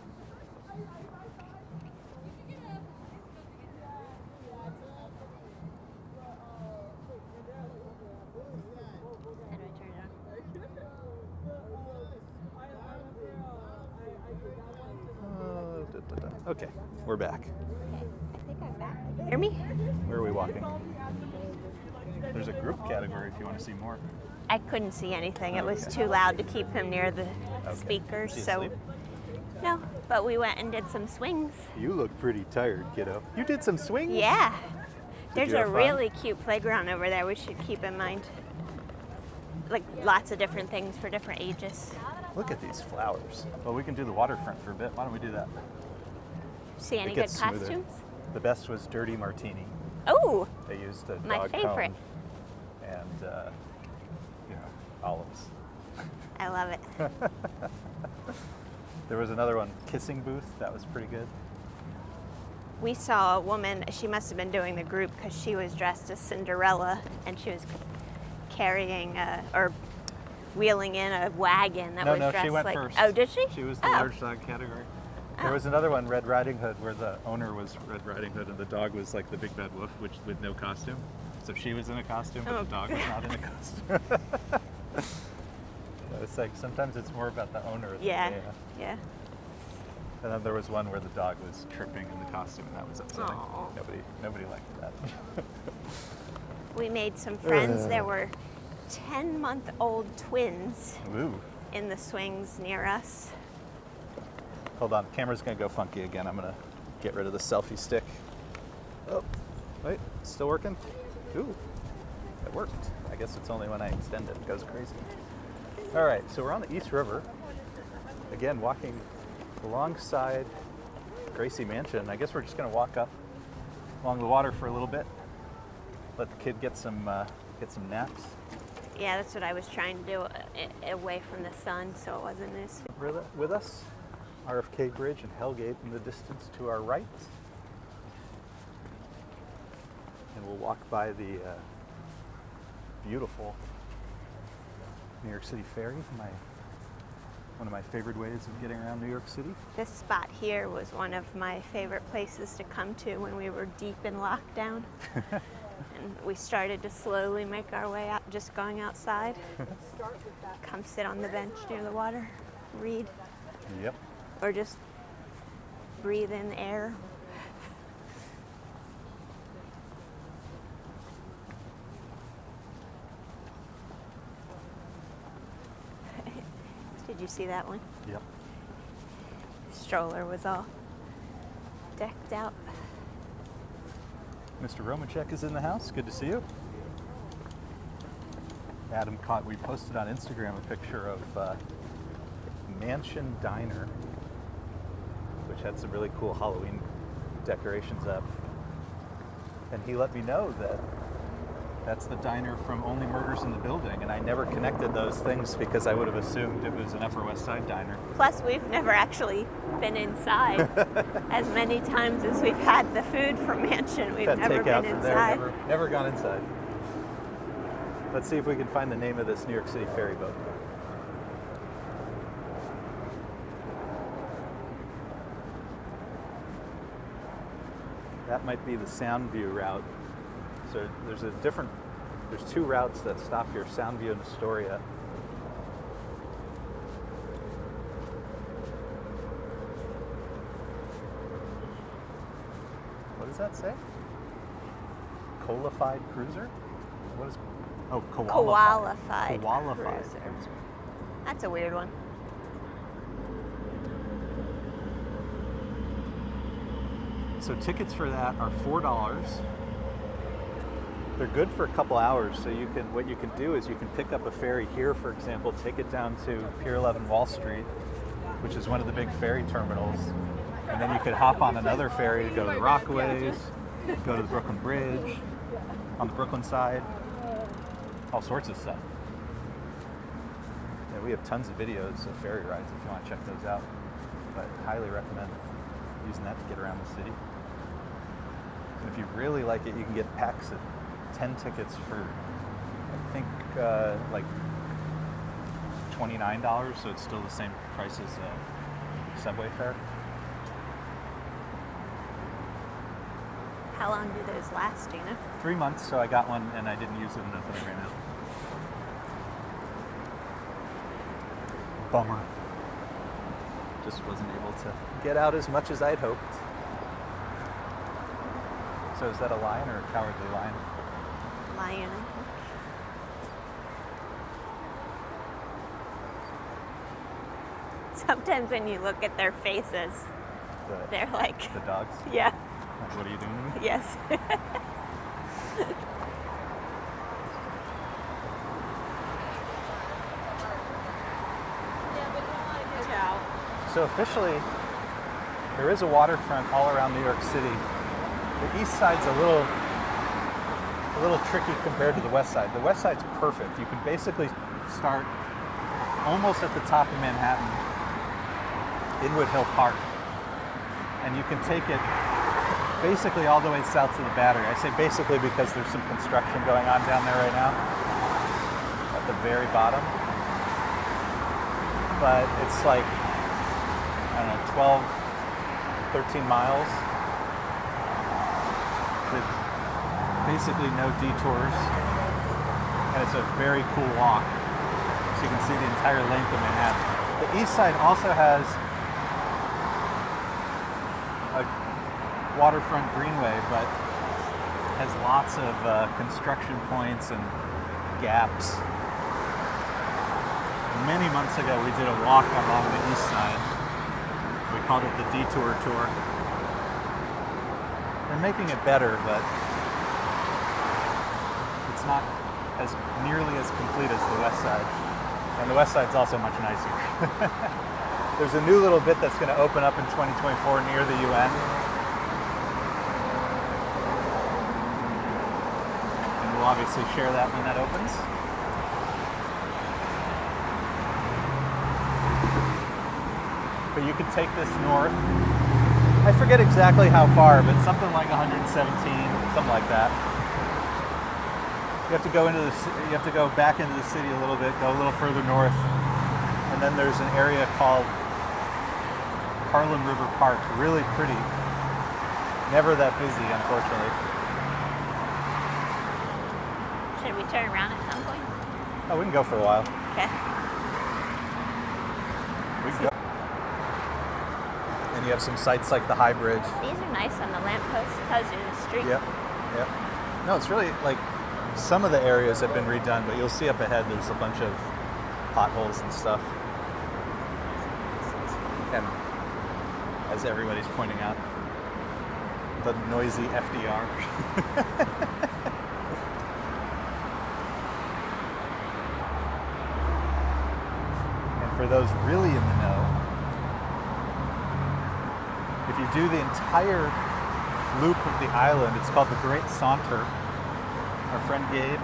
Okay, we're back. Okay, I think I'm back. Hear me? Where are we walking? There's a group category if you want to see more. I couldn't see anything. It was too loud to keep him near the speakers. Is he So asleep? no, but we went and did some swings. You look pretty tired, kiddo. You did some swings? Yeah. There's you a have fun? really cute playground over there we should keep in mind. Like lots of different things for different ages. Look at these flowers. Well, we can do the waterfront for a bit. Why don't we do that? See any It good gets smoother. costumes? The best was Dirty Martini. Oh, They used a dog my favorite. cone and olives. I love it. There was another one, Kissing Booth. That was pretty good. We saw a woman, she must have been doing the group because she was dressed as Cinderella and she was carrying or wheeling in a wagon that was dressed she went like. first. Oh, did she? She was the Oh. large dog category. There was another one, Red Riding Hood, where the owner was Red Riding Hood and the dog was like the Big Bad Wolf, which with no costume. So she was in a costume, but Oh. the dog was not in a costume. It's like sometimes it's more about the owner. than Yeah, the, yeah. And then there was one where the dog was tripping in the costume, and that was upsetting. Aw. Nobody liked that. We made some friends. There were 10-month-old twins Ooh. in the swings near us. Hold on, camera's gonna go funky again. I'm gonna get rid of the selfie stick. Oh, wait, still working? Ooh, it worked. I guess it's only when I extend it goes crazy. All right, so we're on the East River. Again, walking alongside Gracie Mansion. I guess we're just gonna walk up along the water for a little bit. Let the kid get some naps. Yeah, that's what I was trying to do, away from the sun, so it wasn't as. With us, RFK Bridge and Hellgate in the distance to our right. And we'll walk by the beautiful New York City ferry, one of my favorite ways of getting around New York City. This spot here was one of my favorite places to come to when we were deep in lockdown. And we started to slowly make our way out, just going outside. Come sit on the bench near the water, read, Yep. or just breathe in air. Did you see that one? Yep. Stroller was all decked out. Mr. Romacek is in the house. Good to see you. Adam caught, we posted on Instagram a picture of Mansion Diner, which had some really cool Halloween decorations up. And he let me know that that's the diner from Only Murders in the Building, and I never connected those things because I would have assumed it was an Upper West Side diner. Plus, we've never actually been inside. As many times as we've had the food from Mansion, we've Had never takeout been from inside. there, never gone inside. Let's see if we can find the name of this New York City ferry boat. That might be the Soundview route. So there's two routes that stop here, Soundview and Astoria. What does that say? Qualified cruiser? What is? Oh, Qualified Qualified cruiser. cruiser. That's a weird one. So tickets for that are $4. They're good for a couple hours. So what you can do is you can pick up a ferry here, for example, take it down to Pier 11 Wall Street, which is one of the big ferry terminals. And then you could hop on another ferry to go to the Rockaways, go to the Brooklyn Bridge, on the Brooklyn side, all sorts of stuff. Yeah, we have tons of videos of ferry rides if you want to check those out. But highly recommend using that to get around the city. And if you really like it, you can get packs of 10 tickets for, I think, like $29, so it's still the same price as subway fare. How long do those last, do you know? 3 months, so I got one and I didn't use it enough and it ran out. Bummer. Just wasn't able to get out as much as I'd hoped. So is that a lion or a cowardly lion? Lion, I think. Sometimes when you look at their faces, they're like... The dogs? Yeah. Like, what are you doing to me? Yes. So officially, there is a waterfront all around New York City. The east side's a little tricky compared to the west side. The west side's perfect. You can basically start almost at the top of Manhattan, Inwood Hill Park, and you can take it basically all the way south to the Battery. I say basically because there's some construction going on down there right now at the very bottom. But it's like, I don't know, 12, 13 miles with basically no detours. And it's a very cool walk. So you can see the entire length of Manhattan. The east side also has a waterfront Greenway, but has lots of construction points and gaps. Many months ago, we did a walk along the east side. We called it the Detour Tour. They're making it better, but it's not as nearly as complete as the west side. And the west side's also much nicer. There's a new little bit that's going to open up in 2024 near the UN. And we'll obviously share that when that opens. But you can take this north. I forget exactly how far, but something like 117, something like that. You have to go you have to go back into the city a little bit, go a little further north, and then there's an area called Harlem River Park. Really pretty. Never that busy, unfortunately. Should we turn around at some point? Oh, we can go for a while. Okay. We can go. And you have some sites like the High Bridge. These are nice on the lamppost. Tells you the street. Yep. Yep. No, it's really like some of the areas have been redone, but you'll see up ahead there's a bunch of potholes and stuff. And as everybody's pointing out, the noisy FDR. And for those really in the know, if you do the entire loop of the island, it's called the Great Saunter. Our friend Gabe,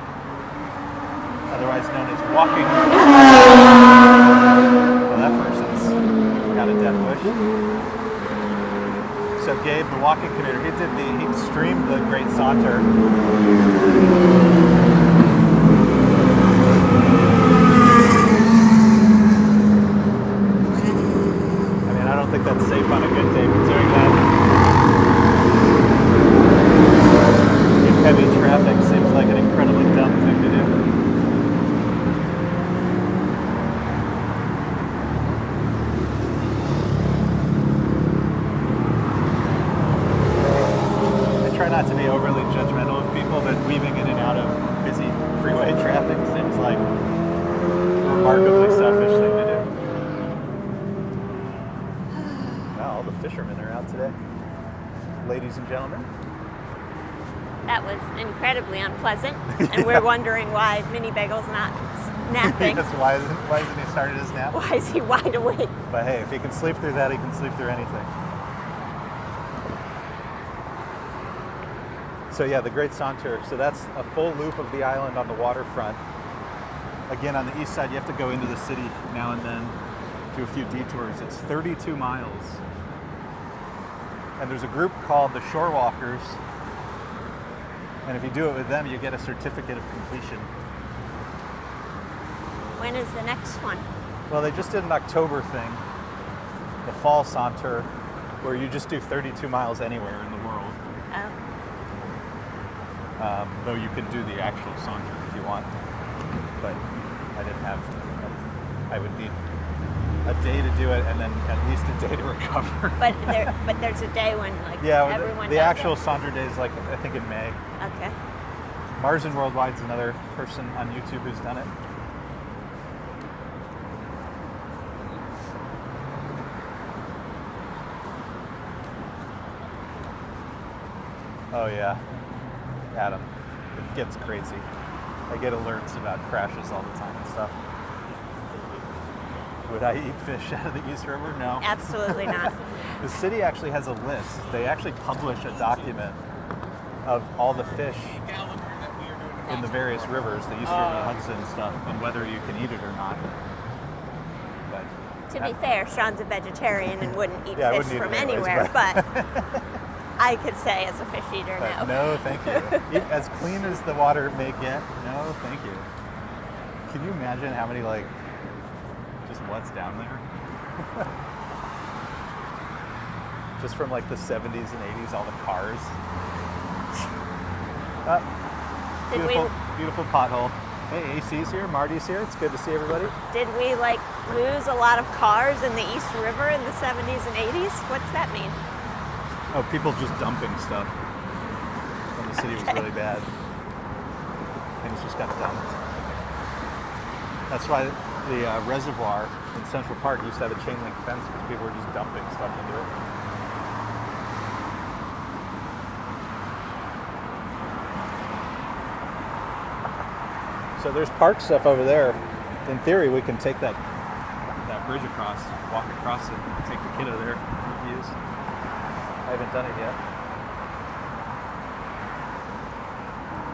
otherwise known as Walking. Well, that person's got a death wish. So Gabe, the walking commander, he streamed the Great Saunter. I mean, I don't think that's safe on a good day, but doing that in heavy traffic seems like an incredibly dumb thing to do. Not to be overly judgmental of people, but weaving in and out of busy freeway traffic seems like a remarkably selfish thing to do. Wow, all the fishermen are out today. Ladies and gentlemen. That was incredibly unpleasant, and we're wondering why Mini Bagel's not napping. Yes, why isn't he started his nap? Why is he wide awake? But hey, if he can sleep through that, he can sleep through anything. So yeah, the Great Saunter. So that's a full loop of the island on the waterfront. Again, on the east side, you have to go into the city now and then, do a few detours. It's 32 miles. And there's a group called the Shore Walkers. And if you do it with them, you get a certificate of completion. When is the next one? Well, they just did an October thing, the Fall Saunter, where you just do 32 miles anywhere in the world. Oh. Though you can do the actual saunter if you want, but I would need a day to do it and then at least a day to recover. But there's a day when everyone the does actual it. saunter day is I think in May. Okay. Mars and Worldwide's another person on YouTube who's done it. Oh yeah. Adam, it gets crazy. I get alerts about crashes all the time and stuff. Would I eat fish out of the East River? No. Absolutely not. The city actually has a list. They actually publish a document of all the fish in the various rivers, the East River, Hudson and stuff, and whether you can eat it or not. But to be fair, Sean's a vegetarian and wouldn't eat fish wouldn't from eat it anyways, anywhere, but I could say as a fish eater, but no. no, thank you. As clean as the water may get, no, thank you. Can you imagine how many, just what's down there? Just from the 70s and 80s, all the cars. Beautiful pothole. Hey, AC's here, Marty's here. It's good to see everybody. Did we lose a lot of cars in the East River in the 70s and 80s? What's that mean? Oh, people just dumping stuff when the city was really bad. Things just got dumped. That's why the reservoir in Central Park used to have a chain link fence because people were just dumping stuff into it. So there's park stuff over there. In theory, we can take that bridge across, walk across it, and take the kiddo there for views. I haven't done it yet.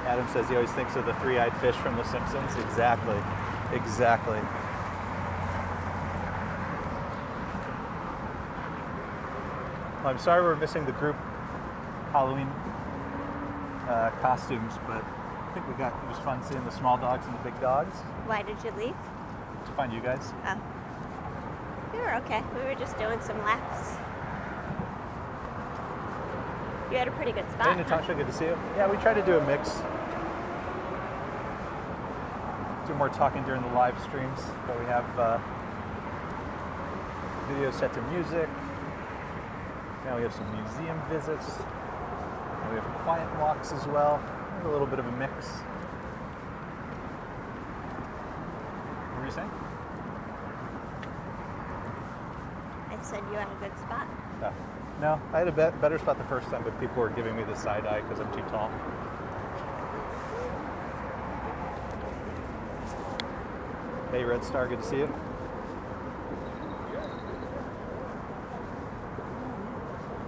Adam says he always thinks of the three-eyed fish from The Simpsons. Exactly. Well, I'm sorry we're missing the group Halloween costumes, but I think it was fun seeing the small dogs and the big dogs. Why did you leave? To find you guys. Oh. We were okay. We were just doing some laps. You had a pretty good spot. Hey, Natasha, good to see you. Yeah, we try to do a mix. do more talking during the live streams, but we have video set to music. Now we have some museum visits. And we have quiet walks as well. A little bit of a mix. What were you saying? I said you had a good spot. Yeah. No, I had a better spot the first time, but people were giving me the side eye because I'm too tall. Hey, Red Star, good to see you.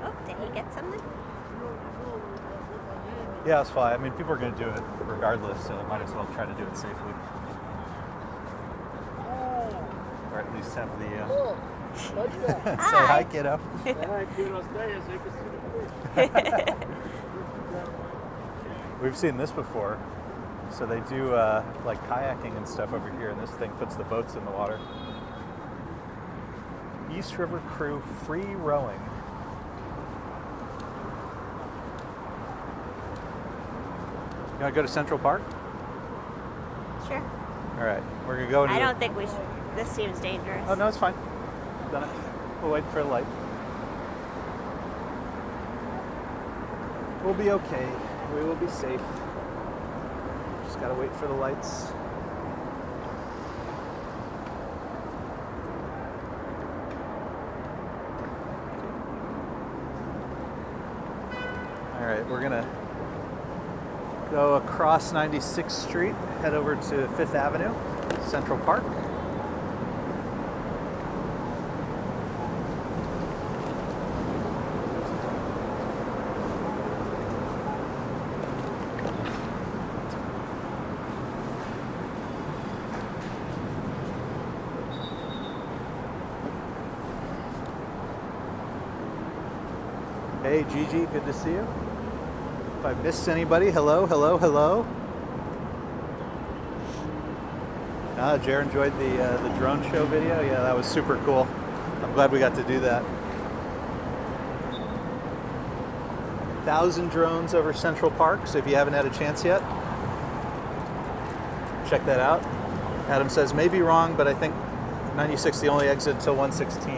Oh, did he get something? Yeah, it's fine. I mean, people are going to do it regardless, so I might as well try to do it safely. Or at least have the... Say hi, kiddo. We've seen this before. So they do like kayaking and stuff over here, and this thing puts the boats in the water. East River Crew free rowing. You want to go to Central Park? Sure. All right, we're gonna go. I don't think we should. This seems dangerous. Oh no, it's fine. Done it. We'll wait for a light. We'll be okay. We will be safe. Just gotta wait for the lights. All right, we're gonna go across 96th Street, head over to 5th Avenue, Central Park. Hey Gigi, good to see you. If I missed anybody, hello, hello, hello. Jer enjoyed the drone show video. Yeah, that was super cool. I'm glad we got to do that. 1,000 drones over Central Park, so if you haven't had a chance yet, check that out. Adam says, may be wrong, but I think 96 the only exit until 116.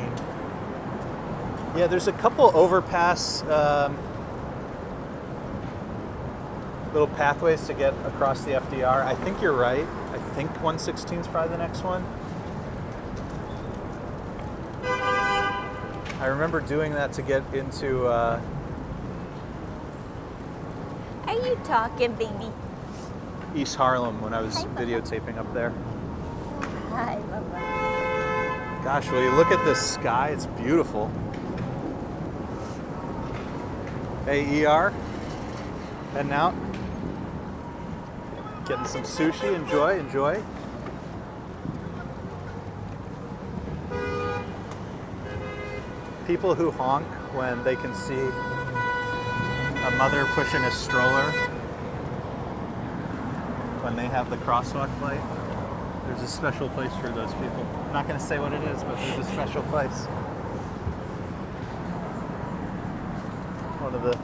Yeah, there's a couple overpass little pathways to get across the FDR. I think you're right. I think 116 is probably the next one. I remember doing that to get into... Are you talking, baby? East Harlem when I was videotaping up there. Hi, Bubba. Gosh, will you look at this sky? It's beautiful. Hey, ER, heading out. Getting some sushi, enjoy, enjoy. People who honk when they can see a mother pushing a stroller when they have the crosswalk light. There's a special place for those people. I'm not going to say what it is, but there's a special place. One of the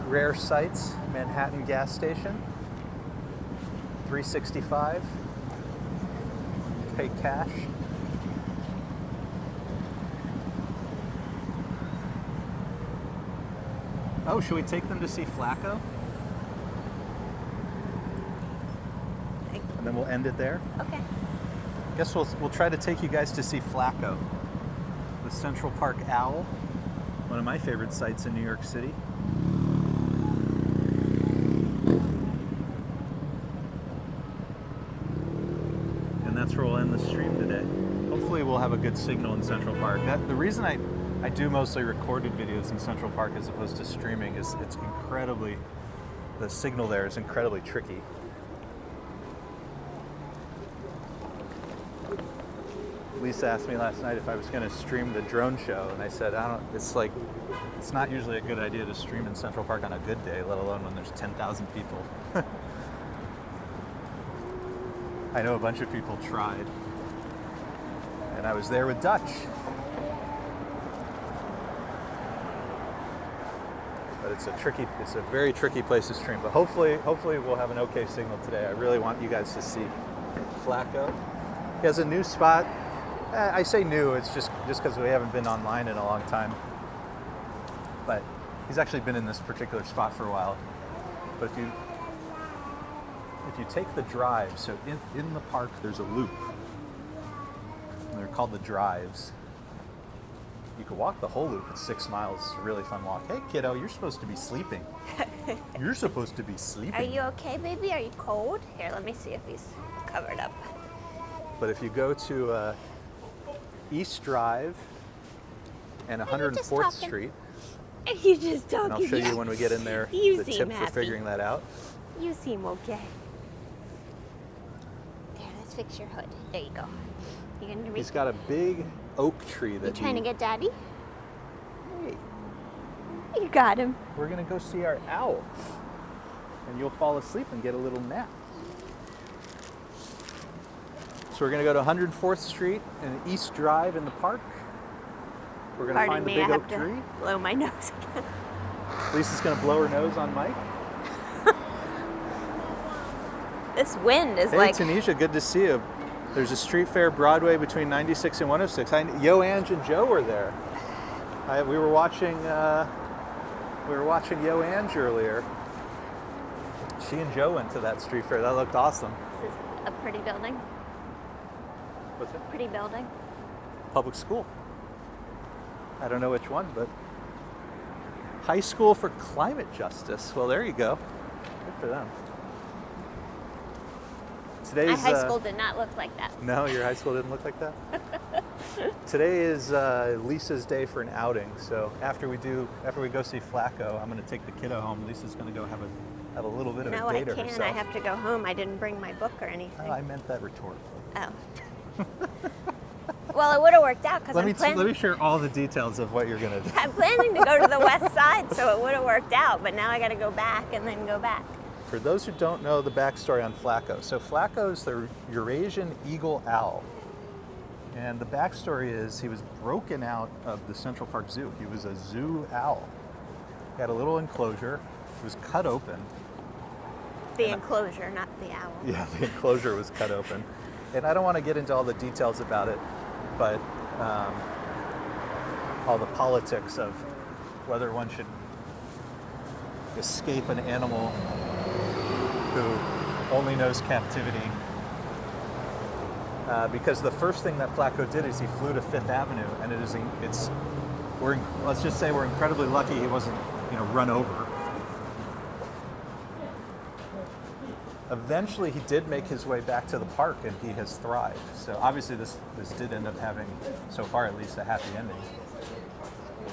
rare sights, Manhattan gas station. 365. Pay cash. Oh, should we take them to see Flaco? And then we'll end it there. Okay. Guess we'll try to take you guys to see Flaco, the Central Park Owl, one of my favorite sites in New York City. And that's where we'll end the stream today. Hopefully we'll have a good signal in Central Park. The reason I do mostly recorded videos in Central Park as opposed to streaming is it's incredibly, the signal there is incredibly tricky. Lisa asked me last night if I was going to stream the drone show, and I said, it's not usually a good idea to stream in Central Park on a good day, let alone when there's 10,000 people. I know a bunch of people tried, and I was there with Dutch. But it's a very tricky place to stream, but hopefully we'll have an okay signal today. I really want you guys to see Flaco. He has a new spot. I say new, it's just because we haven't been online in a long time. But he's actually been in this particular spot for a while. But if you take the drive, so in the park there's a loop. And they're called the drives. You could walk the whole loop. It's 6 miles. It's a really fun walk. Hey, kiddo, you're supposed to be sleeping. You're supposed to be sleeping. Are you okay, baby? Are you cold? Here, let me see if he's covered up. But if you go to East Drive and 104th Street, You just talking. and I'll show you when we get in there You the seem tip for happy. figuring that out. You seem okay. There, let's fix your hood. There you go. You gonna reach? He's got a big oak tree that You trying to get daddy? Hey, You got him. we're gonna go see our owl, and you'll fall asleep and get a little nap. So we're gonna go to 104th Street and East Drive in the park. We're gonna Pardon find the me, big I have oak to tree. blow my nose again. Lisa's gonna blow her nose on Mike. This wind is Hey, like. Tanisha, good to see you. There's a street fair Broadway between 96 and 106. Yo, Ange, and Joe were there. We were watching Yo, Ange earlier. She and Joe went to that street fair. That looked awesome. This is a pretty building. What's it? Pretty building. Public school. I don't know which one, but High School for Climate Justice. Well, there you go. Good for them. Today's, My high school did not look like that. No, your high school didn't look like that? Today is Lisa's day for an outing. So after we go see Flaco, I'm going to take the kiddo home. Lisa's going to go have a little bit of No, a I day to can't. herself. I have to go home. I didn't bring my book or anything. Oh, I meant that rhetorically. Oh. Well, it would have worked out because Let I'm me share all the details of what you're going to do. I'm planning to go to the west side, so it would have worked out. But now I got to go back and then go back. For those who don't know the backstory on Flaco, so Flaco's the Eurasian eagle owl. And the backstory is he was broken out of the Central Park Zoo. He was a zoo owl. He had a little enclosure. It was cut open. The enclosure, not the owl. Yeah, the enclosure was cut open. And I don't want to get into all the details about it, but all the politics of whether one should escape an animal who only knows captivity. Because the first thing that Flaco did is he flew to Fifth Avenue, and let's just say we're incredibly lucky he wasn't, run over. Eventually, he did make his way back to the park, and he has thrived. So obviously, this did end up having, so far at least, a happy ending.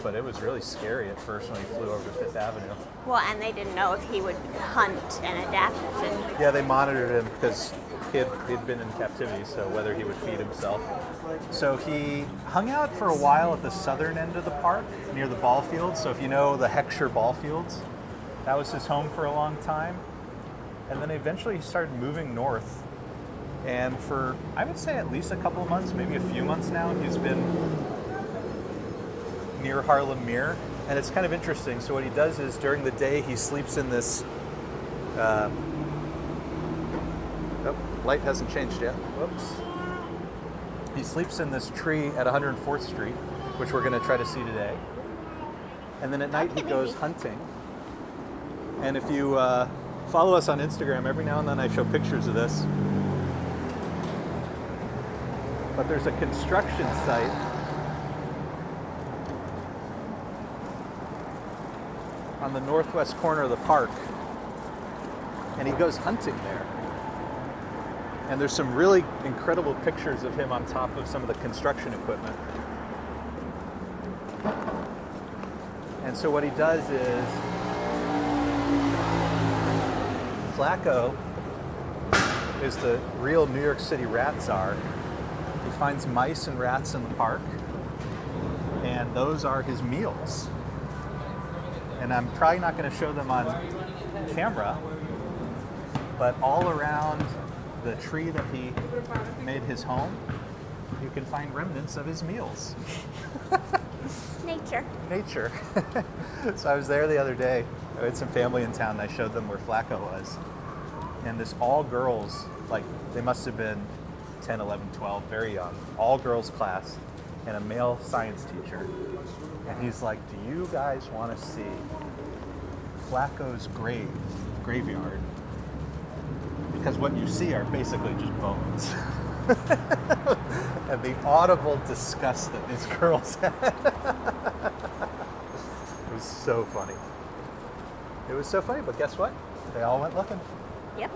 But it was really scary at first when he flew over to Fifth Avenue. Well, and they didn't know if he would hunt and adapt to. Yeah, they monitored him because he'd been in captivity, so whether he would feed himself. So he hung out for a while at the southern end of the park, near the ball fields. So if you know the Heckscher ball fields, that was his home for a long time. And then eventually he started moving north. And for, I would say, at least a couple of months, maybe a few months now, he's been near Harlem Mere. And it's kind of interesting. So what he does is during the day, he sleeps in this, light hasn't changed yet. Whoops. He sleeps in this tree at 104th Street, which we're going to try to see today. And then at night he goes hunting. And if you follow us on Instagram, every now and then I show pictures of this. But there's a construction site on the northwest corner of the park. And he goes hunting there. And there's some really incredible pictures of him on top of some of the construction equipment. And so what he does is, Flaco is the real New York City rat czar. He finds mice and rats in the park, and those are his meals. And I'm probably not going to show them on camera, but all around the tree that he made his home, you can find remnants of his meals. Nature. So I was there the other day. I had some family in town, and I showed them where Flaco was. And this all girls, like they must have been 10, 11, 12, very young, all girls class, and a male science teacher. And he's like, do you guys want to see Flaco's graveyard? Because what you see are basically just bones. And the audible disgust that these girls had. It was so funny. It was so funny, but guess what? They all went looking. Yep.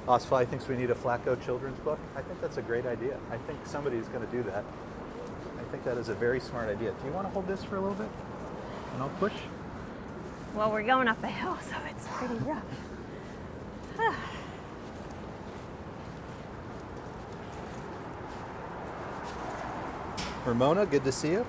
Osfly thinks we need a Flaco children's book. I think that's a great idea. I think somebody's going to do that. I think that is a very smart idea. Do you want to hold this for a little bit? And I'll push? Well, we're going up a hill, so it's pretty rough. Ramona, good to see you.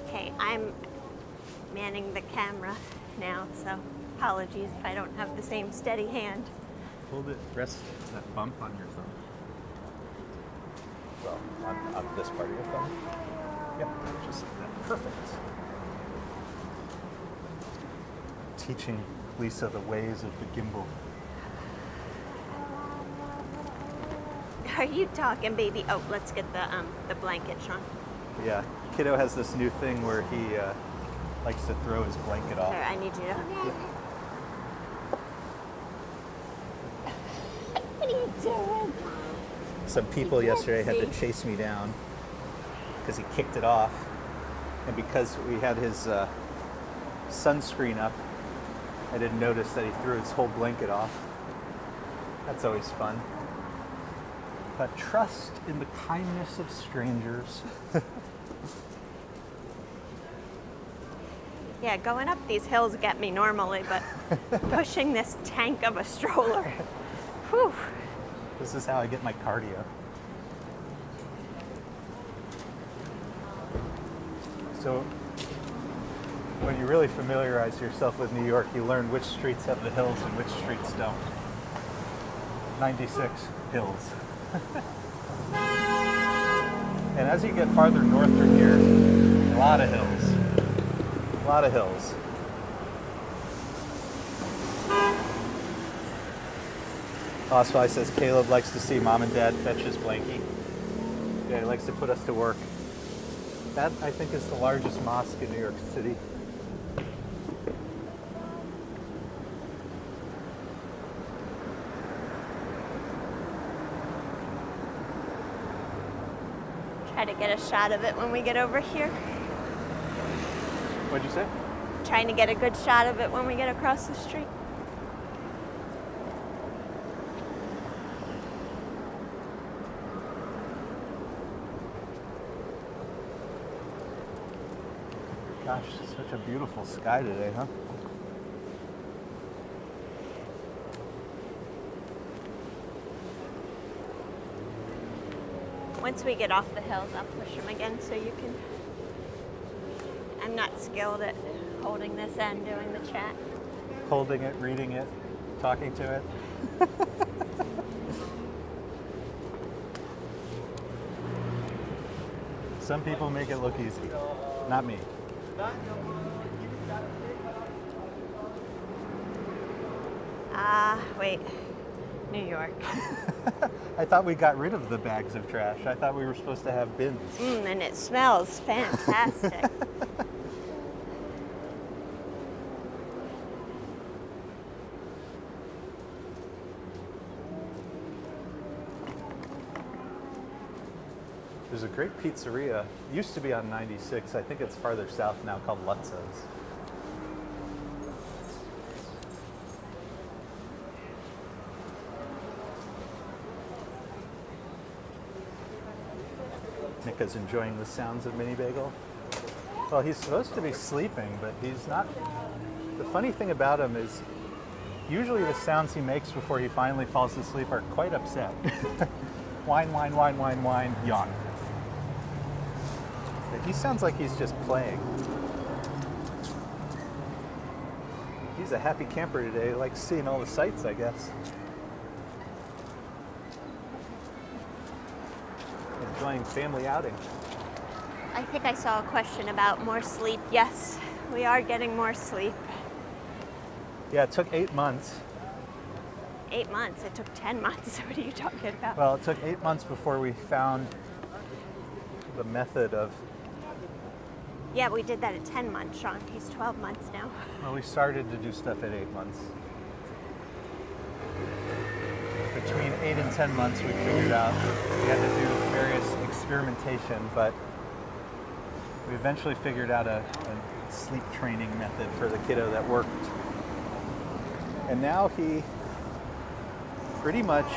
Okay, I'm manning the camera now, so apologies if I don't have the same steady hand. Hold it, rest that bump on your thumb. Well, on this part of your thumb. Yep, just like that. Perfect. Teaching Lisa the ways of the gimbal. Are you talking, baby? Oh, let's get the blanket, Sean. Yeah, kiddo has this new thing where he likes to throw his blanket off. There, I need you to. What are you doing? Some people yesterday had to chase me down because he kicked it off, and because we had his sunscreen up, I didn't notice that he threw his whole blanket off. That's always fun. But trust in the kindness of strangers. Yeah, going up these hills get me normally, but pushing this tank of a stroller, whew. This is how I get my cardio. So, when you really familiarize yourself with New York, you learn which streets have the hills and which streets don't. 96 hills. And as you get farther north from here, a lot of hills. A lot of hills. Osfly says Caleb likes to see mom and dad fetch his blankie. Yeah, he likes to put us to work. That, I think, is the largest mosque in New York City. Try to get a shot of it when we get over here. What'd you say? Trying to get a good shot of it when we get across the street. Gosh, such a beautiful sky today, huh? Once we get off the hills, I'll push them again so you can. I'm not skilled at holding this and doing the chat. Holding it, reading it, talking to it. Some people make it look easy. Not me. Wait. New York. I thought we got rid of the bags of trash. I thought we were supposed to have bins. And it smells fantastic. There's a great pizzeria. Used to be on 96. I think it's farther south now, called Lutzo's. Nika's enjoying the sounds of Mini Bagel. Well, he's supposed to be sleeping, but he's not. The funny thing about him is usually the sounds he makes before he finally falls asleep are quite upset. Whine, whine, whine, whine, whine, yawn. But he sounds like he's just playing. He's a happy camper today. He likes seeing all the sights, I guess. enjoying family outing. I think I saw a question about more sleep. Yes, we are getting more sleep. Yeah, it took 8 months. 8 months? It took 10 months. What are you talking about? Well, it took 8 months before we found the method of... Yeah, we did that at 10 months, Sean. He's 12 months now. Well, we started to do stuff at 8 months. Between 8 and 10 months, we figured out we had to do various experimentation, but we eventually figured out a sleep training method for the kiddo that worked. And now he pretty much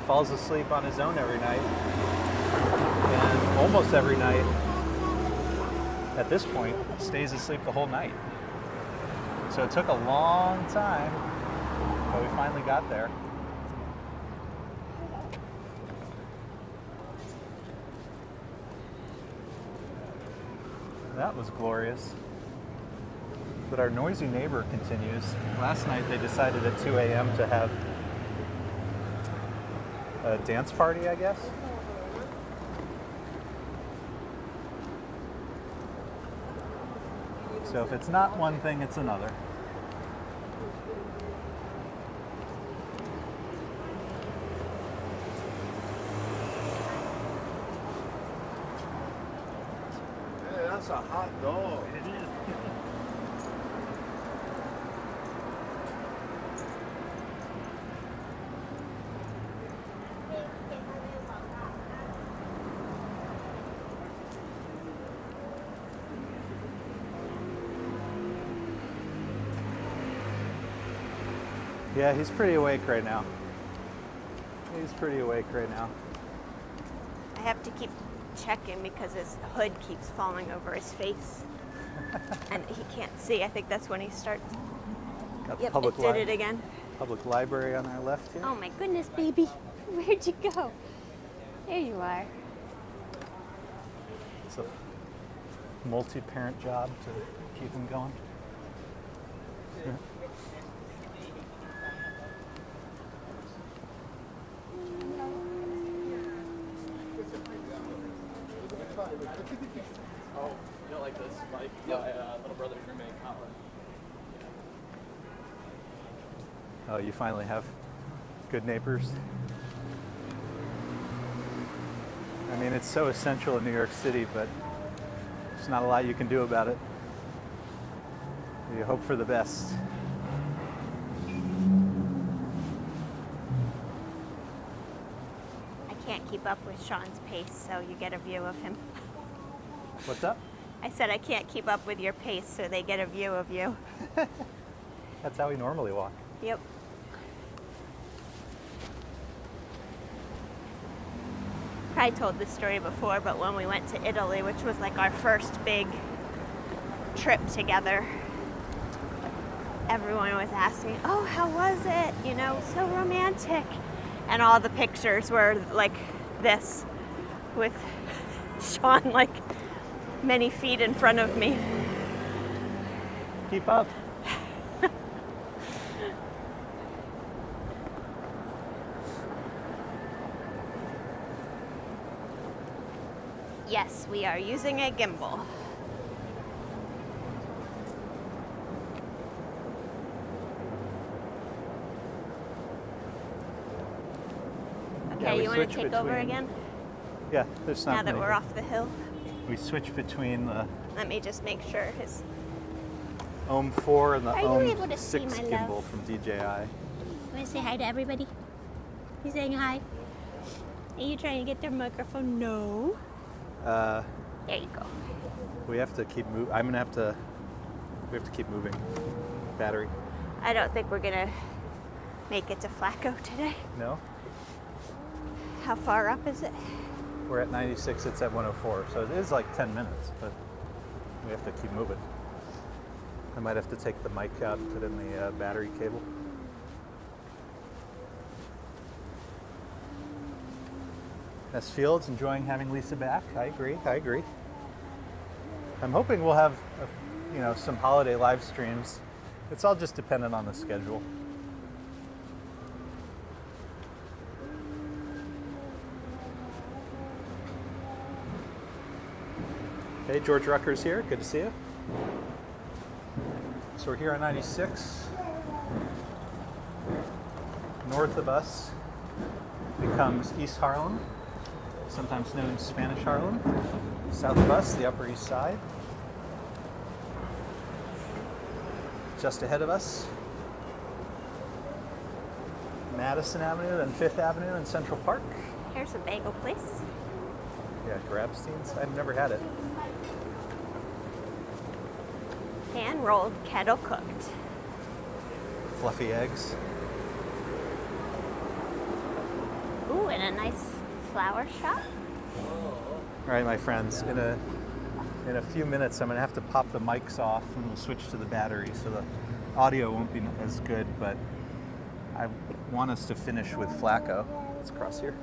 falls asleep on his own every night, and almost every night at this point stays asleep the whole night. So it took a long time, but we finally got there. That was glorious. But our noisy neighbor continues. Last night they decided at 2 a.m. to have a dance party, I guess. So if it's not one thing, it's another. Hey, that's a hot dog. Yeah, he's pretty awake right now. He's pretty awake right now. I have to keep checking because his hood keeps falling over his face. And he can't see. I think that's when he starts. Got Yep, public it did it again. Public library on our left here. Oh my goodness, baby. Where'd you go? There you are. It's a multi-parent job to keep him going. Yeah. Oh, you know, like this, Mike? Yeah, my little brother, Greenway, Howl. Oh, you finally have good neighbors. I mean, it's so essential in New York City, but there's not a lot you can do about it. You hope for the best. I can't keep up with Sean's pace, so you get a view of him. What's up? I said I can't keep up with your pace, so they get a view of you. That's how we normally walk. Yep. I told this story before, but when we went to Italy, which was like our first big trip together, everyone was asking, oh, how was it? You know, so romantic. And all the pictures were like this, with Sean like many feet in front of me. Keep up. Yes, we are using a gimbal. Okay, you want to take over again? Yeah, there's not Now that many. we're off the hill. We switch between the Let me just make sure his... OM 4 and the Are you OM able to see 6 my gimbal love? from DJI. You want to say hi to everybody? You saying hi? Are you trying to get their microphone? No. There you go. We have to keep moving. We have to keep moving. Battery. I don't think we're gonna make it to Flaco today. No? How far up is it? We're at 96, it's at 104. So it is like 10 minutes, but we have to keep moving. I might have to take the mic out and put in the battery cable. S. Fields, enjoying having Lisa back. I agree. I'm hoping we'll have, some holiday live streams. It's all just dependent on the schedule. Hey, George Rucker's here. Good to see you. So we're here on 96. North of us becomes East Harlem, sometimes known as Spanish Harlem. South of us, the Upper East Side. Just ahead of us, Madison Avenue, then Fifth Avenue and Central Park. Here's a bagel place. Yeah, Grabstein's. I've never had it. Hand rolled, kettle cooked. Fluffy eggs. Ooh, and a nice flower shop. All right, my friends, in a few minutes, I'm gonna have to pop the mics off and we'll switch to the battery, so the audio won't be as good, but I want us to finish with Flaco. Let's cross here.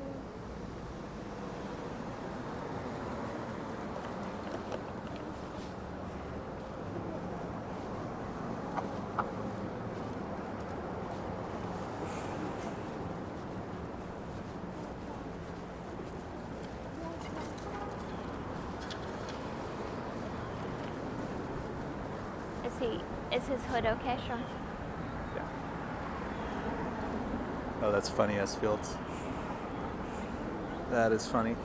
Is his hood okay, Sean? Yeah. Oh, that's funny, S. Fields. That is funny.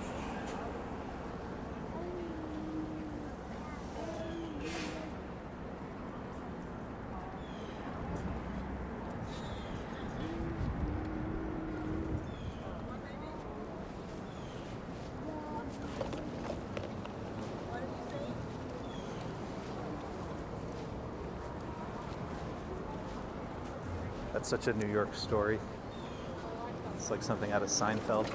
That's such a New York story. It's like something out of Seinfeld.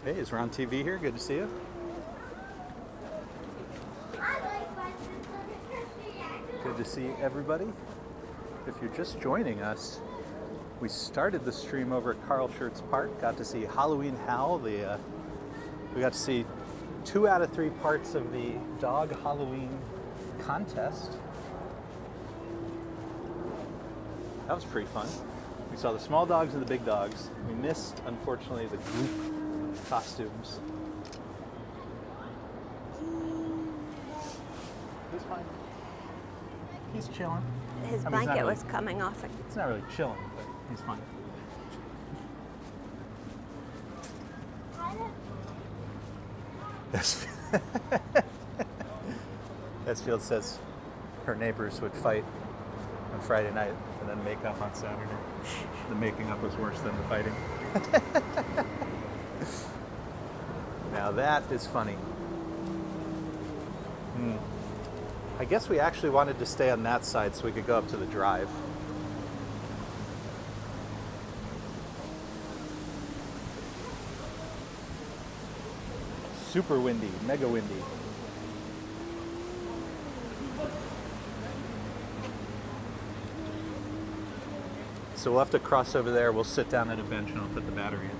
Hey, is Ron TV here? Good to see you. Good to see everybody. If you're just joining us, we started the stream over at Carl Schurz Park. Got to see Halloween Howl. We got to see 2 out of 3 parts of the dog Halloween contest. That was pretty fun. We saw the small dogs and the big dogs. We missed, unfortunately, the group costumes. He's fine. He's chilling. His I mean, blanket really, was coming off. It's not really chilling, but he's fine. Esfield says her neighbors would fight on Friday night and then make up on Saturday. The making up was worse than the fighting. Now that is funny. I guess we actually wanted to stay on that side so we could go up to the drive. Super windy, mega windy. So we'll have to cross over there. We'll sit down at a bench and I'll put the battery in.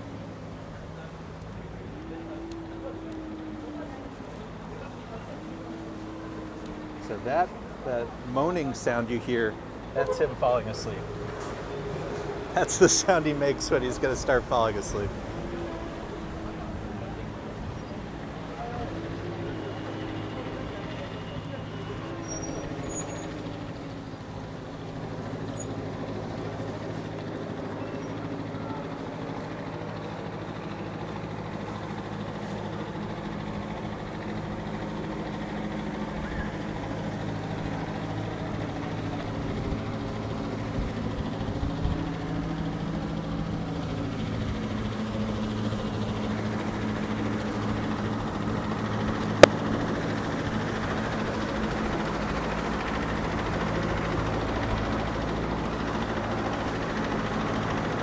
So that moaning sound you hear, that's him falling asleep. That's the sound he makes when he's going to start falling asleep.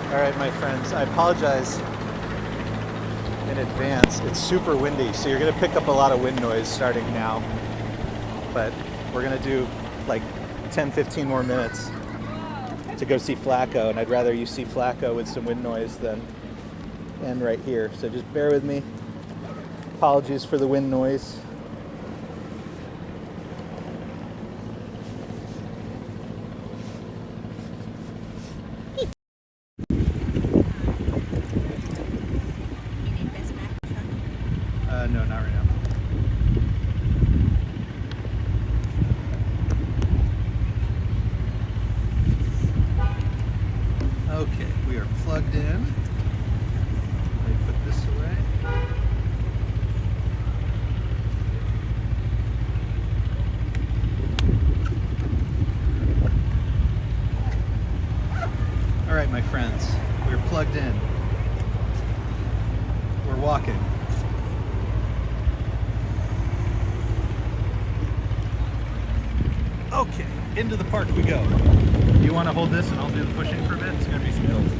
All right, my friends, I apologize in advance. It's super windy, so you're going to pick up a lot of wind noise starting now. But we're going to do like 10, 15 more minutes to go see Flaco, and I'd rather you see Flaco with some wind noise than end right here. So just bear with me. Apologies for the wind noise. No, not right now. Okay, we are plugged in. Let me put this away. All right, my friends, we're plugged in. We're walking. Okay, into the park we go. You want to hold this and I'll do the pushing for a bit? It's going to be some hills.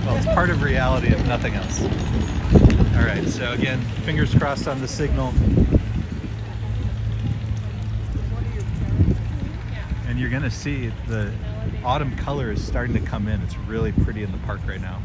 Well, it's part of reality if nothing else. All right, so again, fingers crossed on the signal. And you're gonna see the autumn color is starting to come in. It's really pretty in the park right now.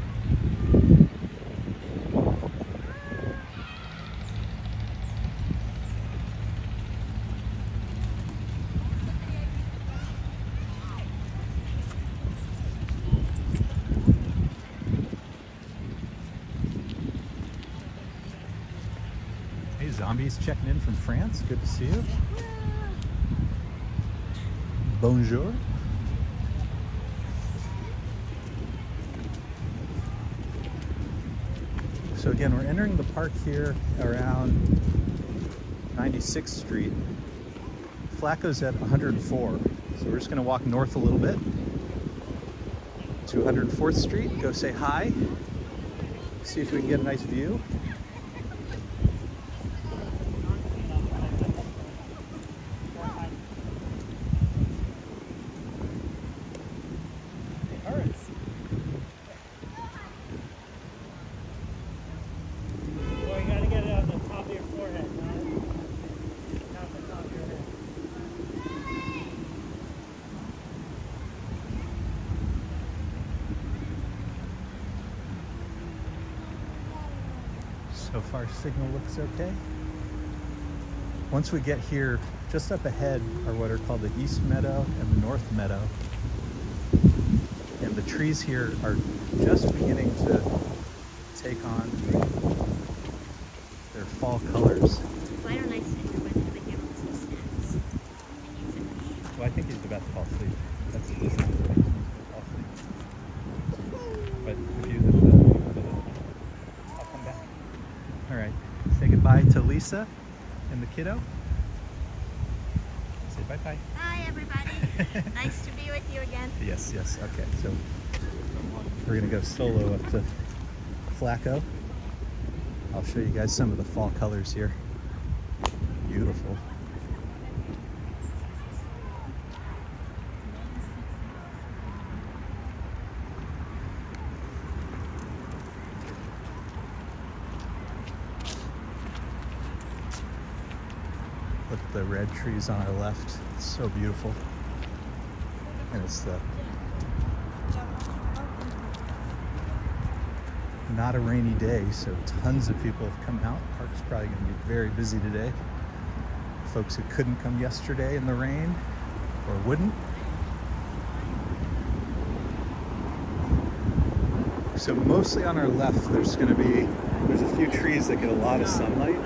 Hey, Zombies checking in from France. Good to see you. Bonjour. So again, we're entering the park here around 96th Street. Flaco's at 104. So we're just going to walk north a little bit to 104th Street, go say hi, see if we can get a nice view. So far, signal looks okay. Once we get here, just up ahead are what are called the East Meadow and the North Meadow. And the trees here are just beginning to take on their fall colors. Why don't I sit here with him and give him some snacks? Well, I think he's about to fall asleep. That's this is the thing. Fall asleep. But if you I'll come back. All right. Say goodbye to Lisa and the kiddo. Say bye-bye. Hi, everybody. Nice to be with you again. Yes, yes. Okay, so we're gonna go solo up to Flaco. I'll show you guys some of the fall colors here. Beautiful. Look at the red trees on our left. It's so beautiful. And it's not a rainy day, so tons of people have come out. Park's probably going to be very busy today. Folks who couldn't come yesterday in the rain or wouldn't. So mostly on our left, there's a few trees that get a lot of sunlight.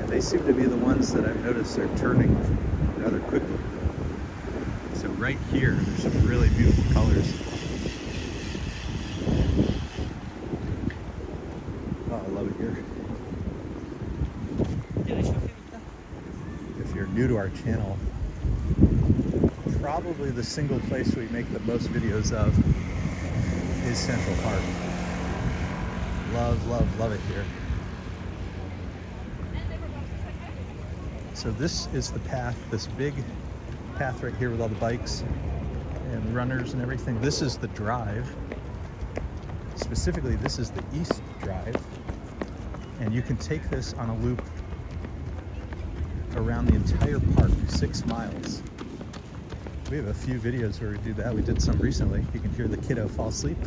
And they seem to be the ones that I've noticed are turning rather quickly. So right here, there's some really beautiful colors. Oh, I love it here. If you're new to our channel, probably the single place we make the most videos of is Central Park. Love, love, love it here. So this is the path, this big path right here with all the bikes. And runners and everything. This is the drive. Specifically, this is the East Drive. And you can take this on a loop around the entire park, 6 miles. We have a few videos where we do that. We did some recently. You can hear the kiddo fall asleep.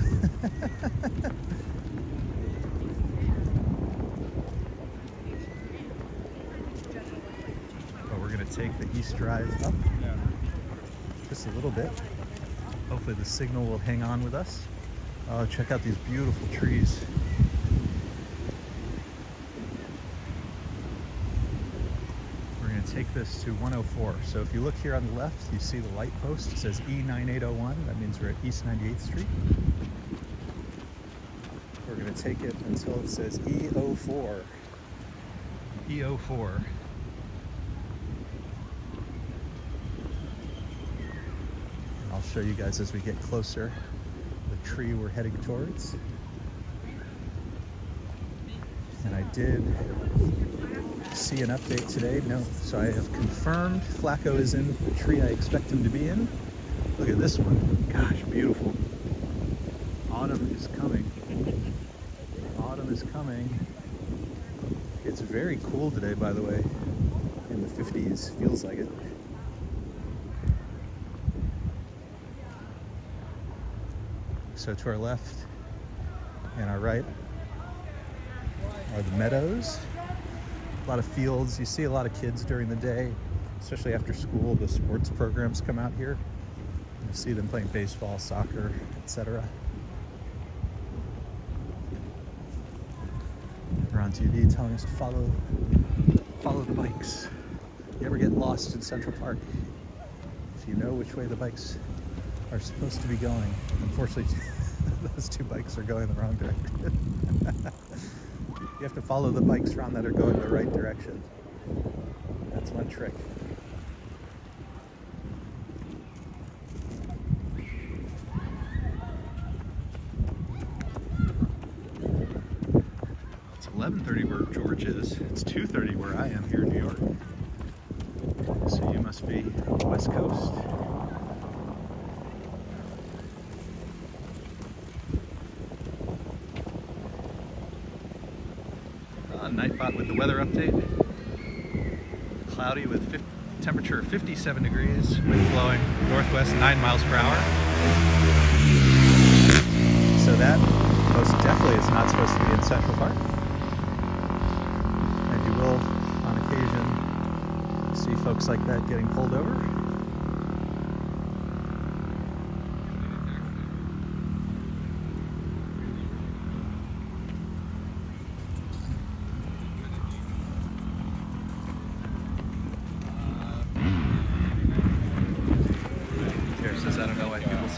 But we're gonna take the East Drive up just a little bit. Hopefully the signal will hang on with us. Oh, check out these beautiful trees. Take this to 104. So if you look here on the left, you see the light post. It says E9801. That means we're at East 98th Street. We're going to take it until it says E04. E04. I'll show you guys as we get closer the tree we're heading towards. And I did see an update today. No, so I have confirmed Flaco is in the tree I expect him to be in. Look at this one. Gosh, beautiful. Autumn is coming. Autumn is coming. It's very cool today, by the way. In the 50s, feels like it. So to our left and our right are the meadows. A lot of fields. You see a lot of kids during the day, especially after school. The sports programs come out here. You see them playing baseball, soccer, etc. They're on TV telling us to follow the bikes. You ever get lost in Central Park? If you know which way the bikes are supposed to be going, unfortunately, those 2 bikes are going the wrong direction. You have to follow the bikes around that are going the right direction. That's one trick. It's 11:30 where George is. It's 2:30 where I am here in New York. So you must be on the West Coast. Nightbot with the weather update. Cloudy with temperature 57 degrees, wind blowing northwest 9 miles per hour. So that most definitely is not supposed to be in Central Park. And you will, on occasion, see folks like that getting pulled over.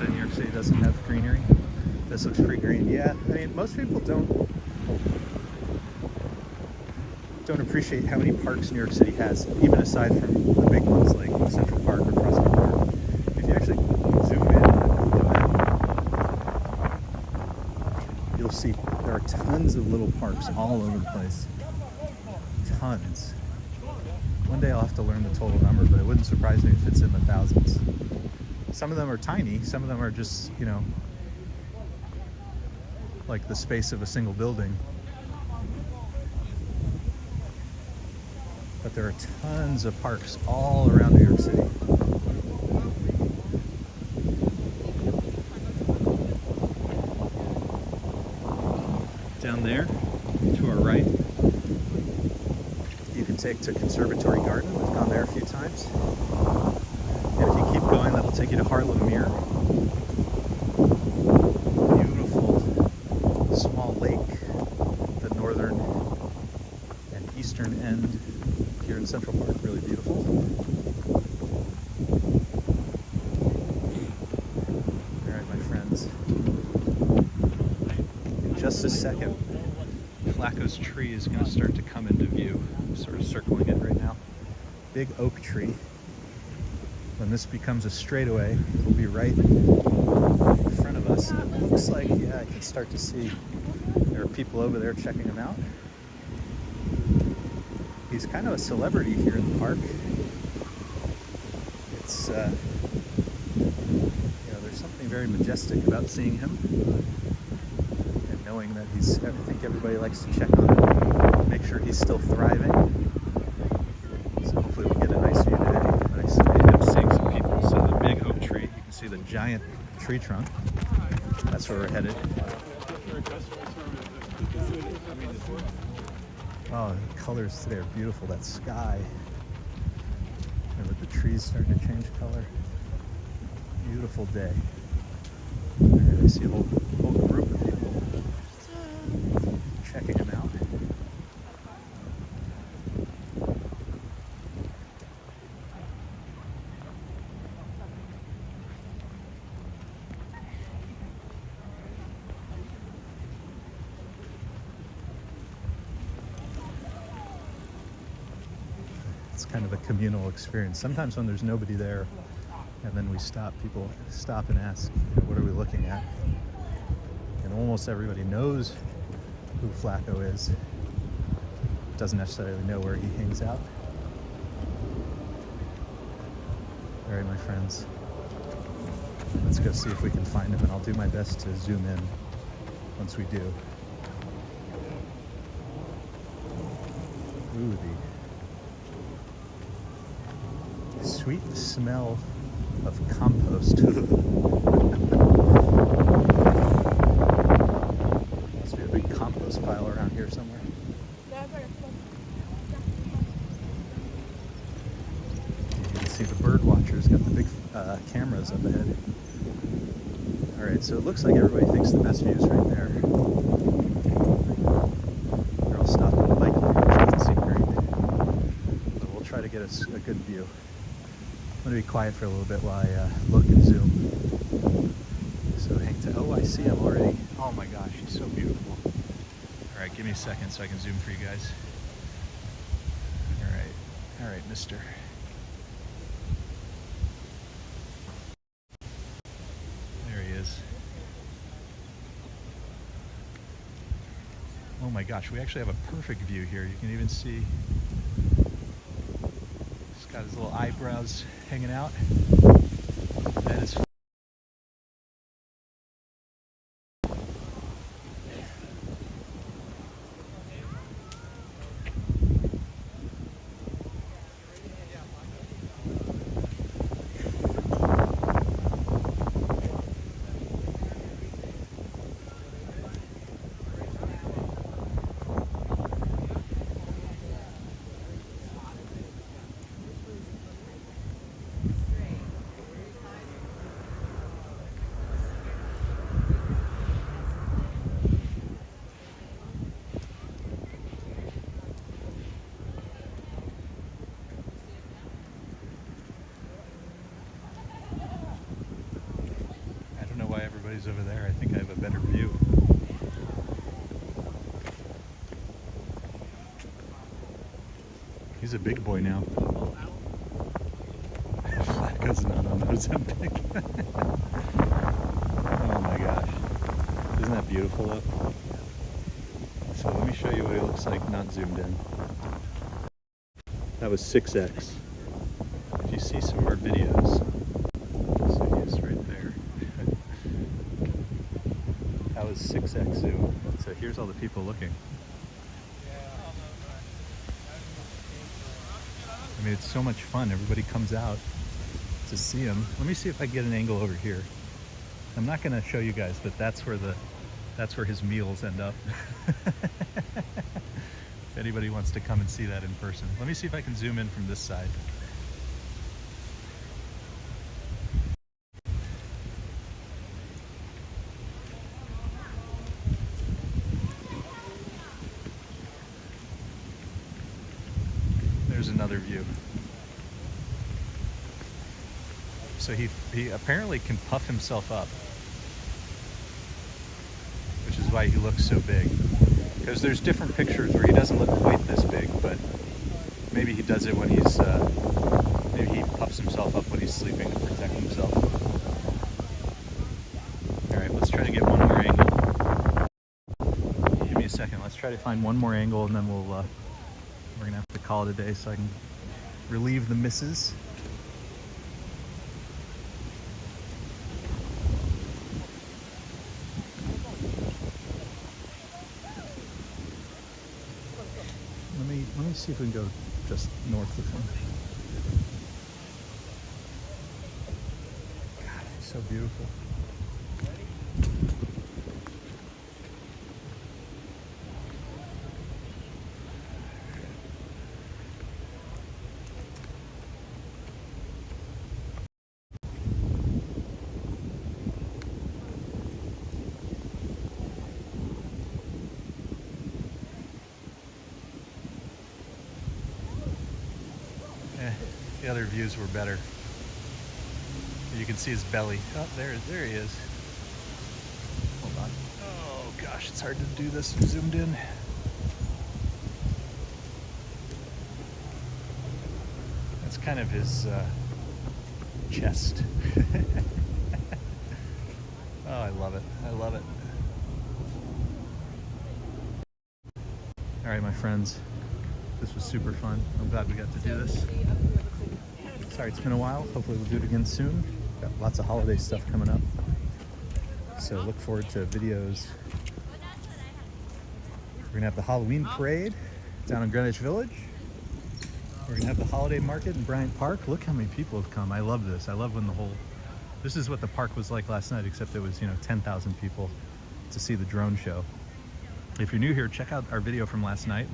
In New York City doesn't have greenery. This looks pretty green. Yeah, I mean, most people don't appreciate how many parks New York City has, even aside from the big ones like Central Park or Prospect Park. If you actually zoom in on a Google map, you'll see there are tons of little parks all over the place. Tons. One day I'll have to learn the total number, but it wouldn't surprise me if it's in the thousands. Some of them are tiny, some of them are just, you know, like the space of a single building. But there are tons of parks all around New York City. Down there, to our right, you can take to Conservatory Garden. We've gone there a few times. And if you keep going, that'll take you to Harlem Mere. Beautiful small lake, the northern and eastern end here in Central Park, really beautiful. All right, my friends. In just a second, Flaco's tree is going to start to come into view. I'm sort of circling it right now. Big oak tree. When this becomes a straightaway, it will be right in front of us. And it looks like, yeah, I can start to see there are people over there checking him out. He's kind of a celebrity here in the park. It's, you know, there's something very majestic about seeing him and knowing that he's, I think everybody likes to check on him, make sure he's still thriving. So hopefully we'll get a nice view today. But I ended up seeing some people. So the big oak tree, you can see the giant tree trunk. That's where we're headed. Oh, the colors today are beautiful. That sky. And with the trees starting to change color. Beautiful day. And I see a whole group of people checking him out. It's kind of a communal experience. Sometimes when there's nobody there, and then we stop, people stop and ask, you know, what are we looking at? And almost everybody knows who Flaco is. Doesn't necessarily know where he hangs out. All right, my friends. Let's go see if we can find him, and I'll do my best to zoom in once we do. Ooh, the sweet smell of compost. Must be a big compost pile around here somewhere. You can see the bird watchers got the big cameras up ahead. Alright, so it looks like everybody thinks the best view is right there. They're all stopped on the bike lane, which doesn't seem great. But we'll try to get us a good view. I'm going to be quiet for a little bit while I look and zoom. So hang tight. Oh, I see him already. Oh my gosh, he's so beautiful. All right, give me a second so I can zoom for you guys. All right, mister. There he is. Oh my gosh, we actually have a perfect view here. You can even see he's got his little eyebrows hanging out. That is over there. I think I have a better view. He's a big boy now. Flaco's not on Ozempic. Oh my gosh. Isn't that beautiful though? So let me show you what he looks like not zoomed in. That was 6x. If you see some of our videos, so he's right there. That was 6x zoom. So here's all the people looking. I mean, it's so much fun. Everybody comes out to see him. Let me see if I get an angle over here. I'm not going to show you guys, but that's where his meals end up. If anybody wants to come and see that in person. Let me see if I can zoom in from this side. There's another view. So he apparently can puff himself up, which is why he looks so big. Because there's different pictures where he doesn't look quite this big, but maybe he does it when he's, maybe he puffs himself up when he's sleeping to protect himself. All right, let's try to get one more angle. Give me a second. Let's try to find one more angle, and then we're gonna have to call it a day so I can relieve the misses. see if we can go just north of him. God, he's so beautiful. The other views were better. You can see his belly. Oh, there he is. Hold on. Oh gosh, it's hard to do this zoomed in. That's kind of his chest. Oh, I love it. I love it. All right, my friends. This was super fun. I'm glad we got to do this. Sorry, it's been a while. Hopefully we'll do it again soon. Got lots of holiday stuff coming up. So look forward to videos. We're gonna have the Halloween parade down in Greenwich Village. We're gonna have the holiday market in Bryant Park. Look how many people have come. I love this. I love when this is what the park was like last night, except it was, 10,000 people to see the drone show. If you're new here, check out our video from last night.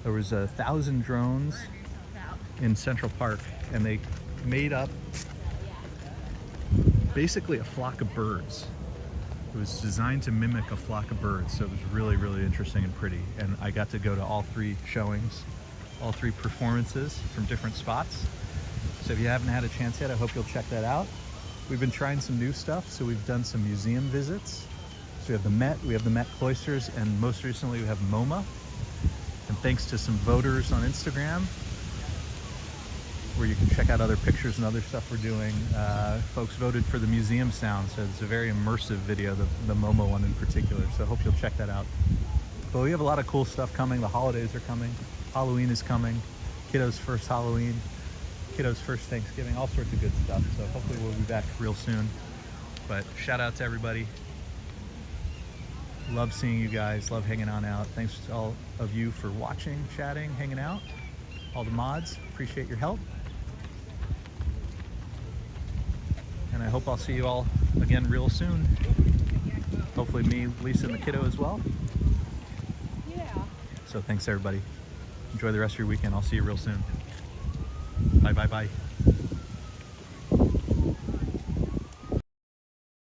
There was 1,000 drones in Central Park, and they made up basically a flock of birds. It was designed to mimic a flock of birds, so it was really, really interesting and pretty. And I got to go to all 3 showings, all 3 performances from different spots. So if you haven't had a chance yet, I hope you'll check that out. We've been trying some new stuff, so we've done some museum visits. So we have the Met, we have the Met Cloisters, and most recently we have MoMA. And thanks to some voters on Instagram, where you can check out other pictures and other stuff we're doing, folks voted for the museum sound, so it's a very immersive video, the MoMA one in particular, so I hope you'll check that out. But we have a lot of cool stuff coming. The holidays are coming. Halloween is coming. Kiddo's first Halloween. Kiddo's first Thanksgiving. All sorts of good stuff, so hopefully we'll be back real soon. But shout out to everybody. Love seeing you guys, love hanging on out. Thanks to all of you for watching, chatting, hanging out. All the mods, appreciate your help. And I hope I'll see you all again real soon. Hopefully me, Lisa, and the kiddo as well. Yeah. So thanks everybody. Enjoy the rest of your weekend. I'll see you real soon. Bye, bye, bye.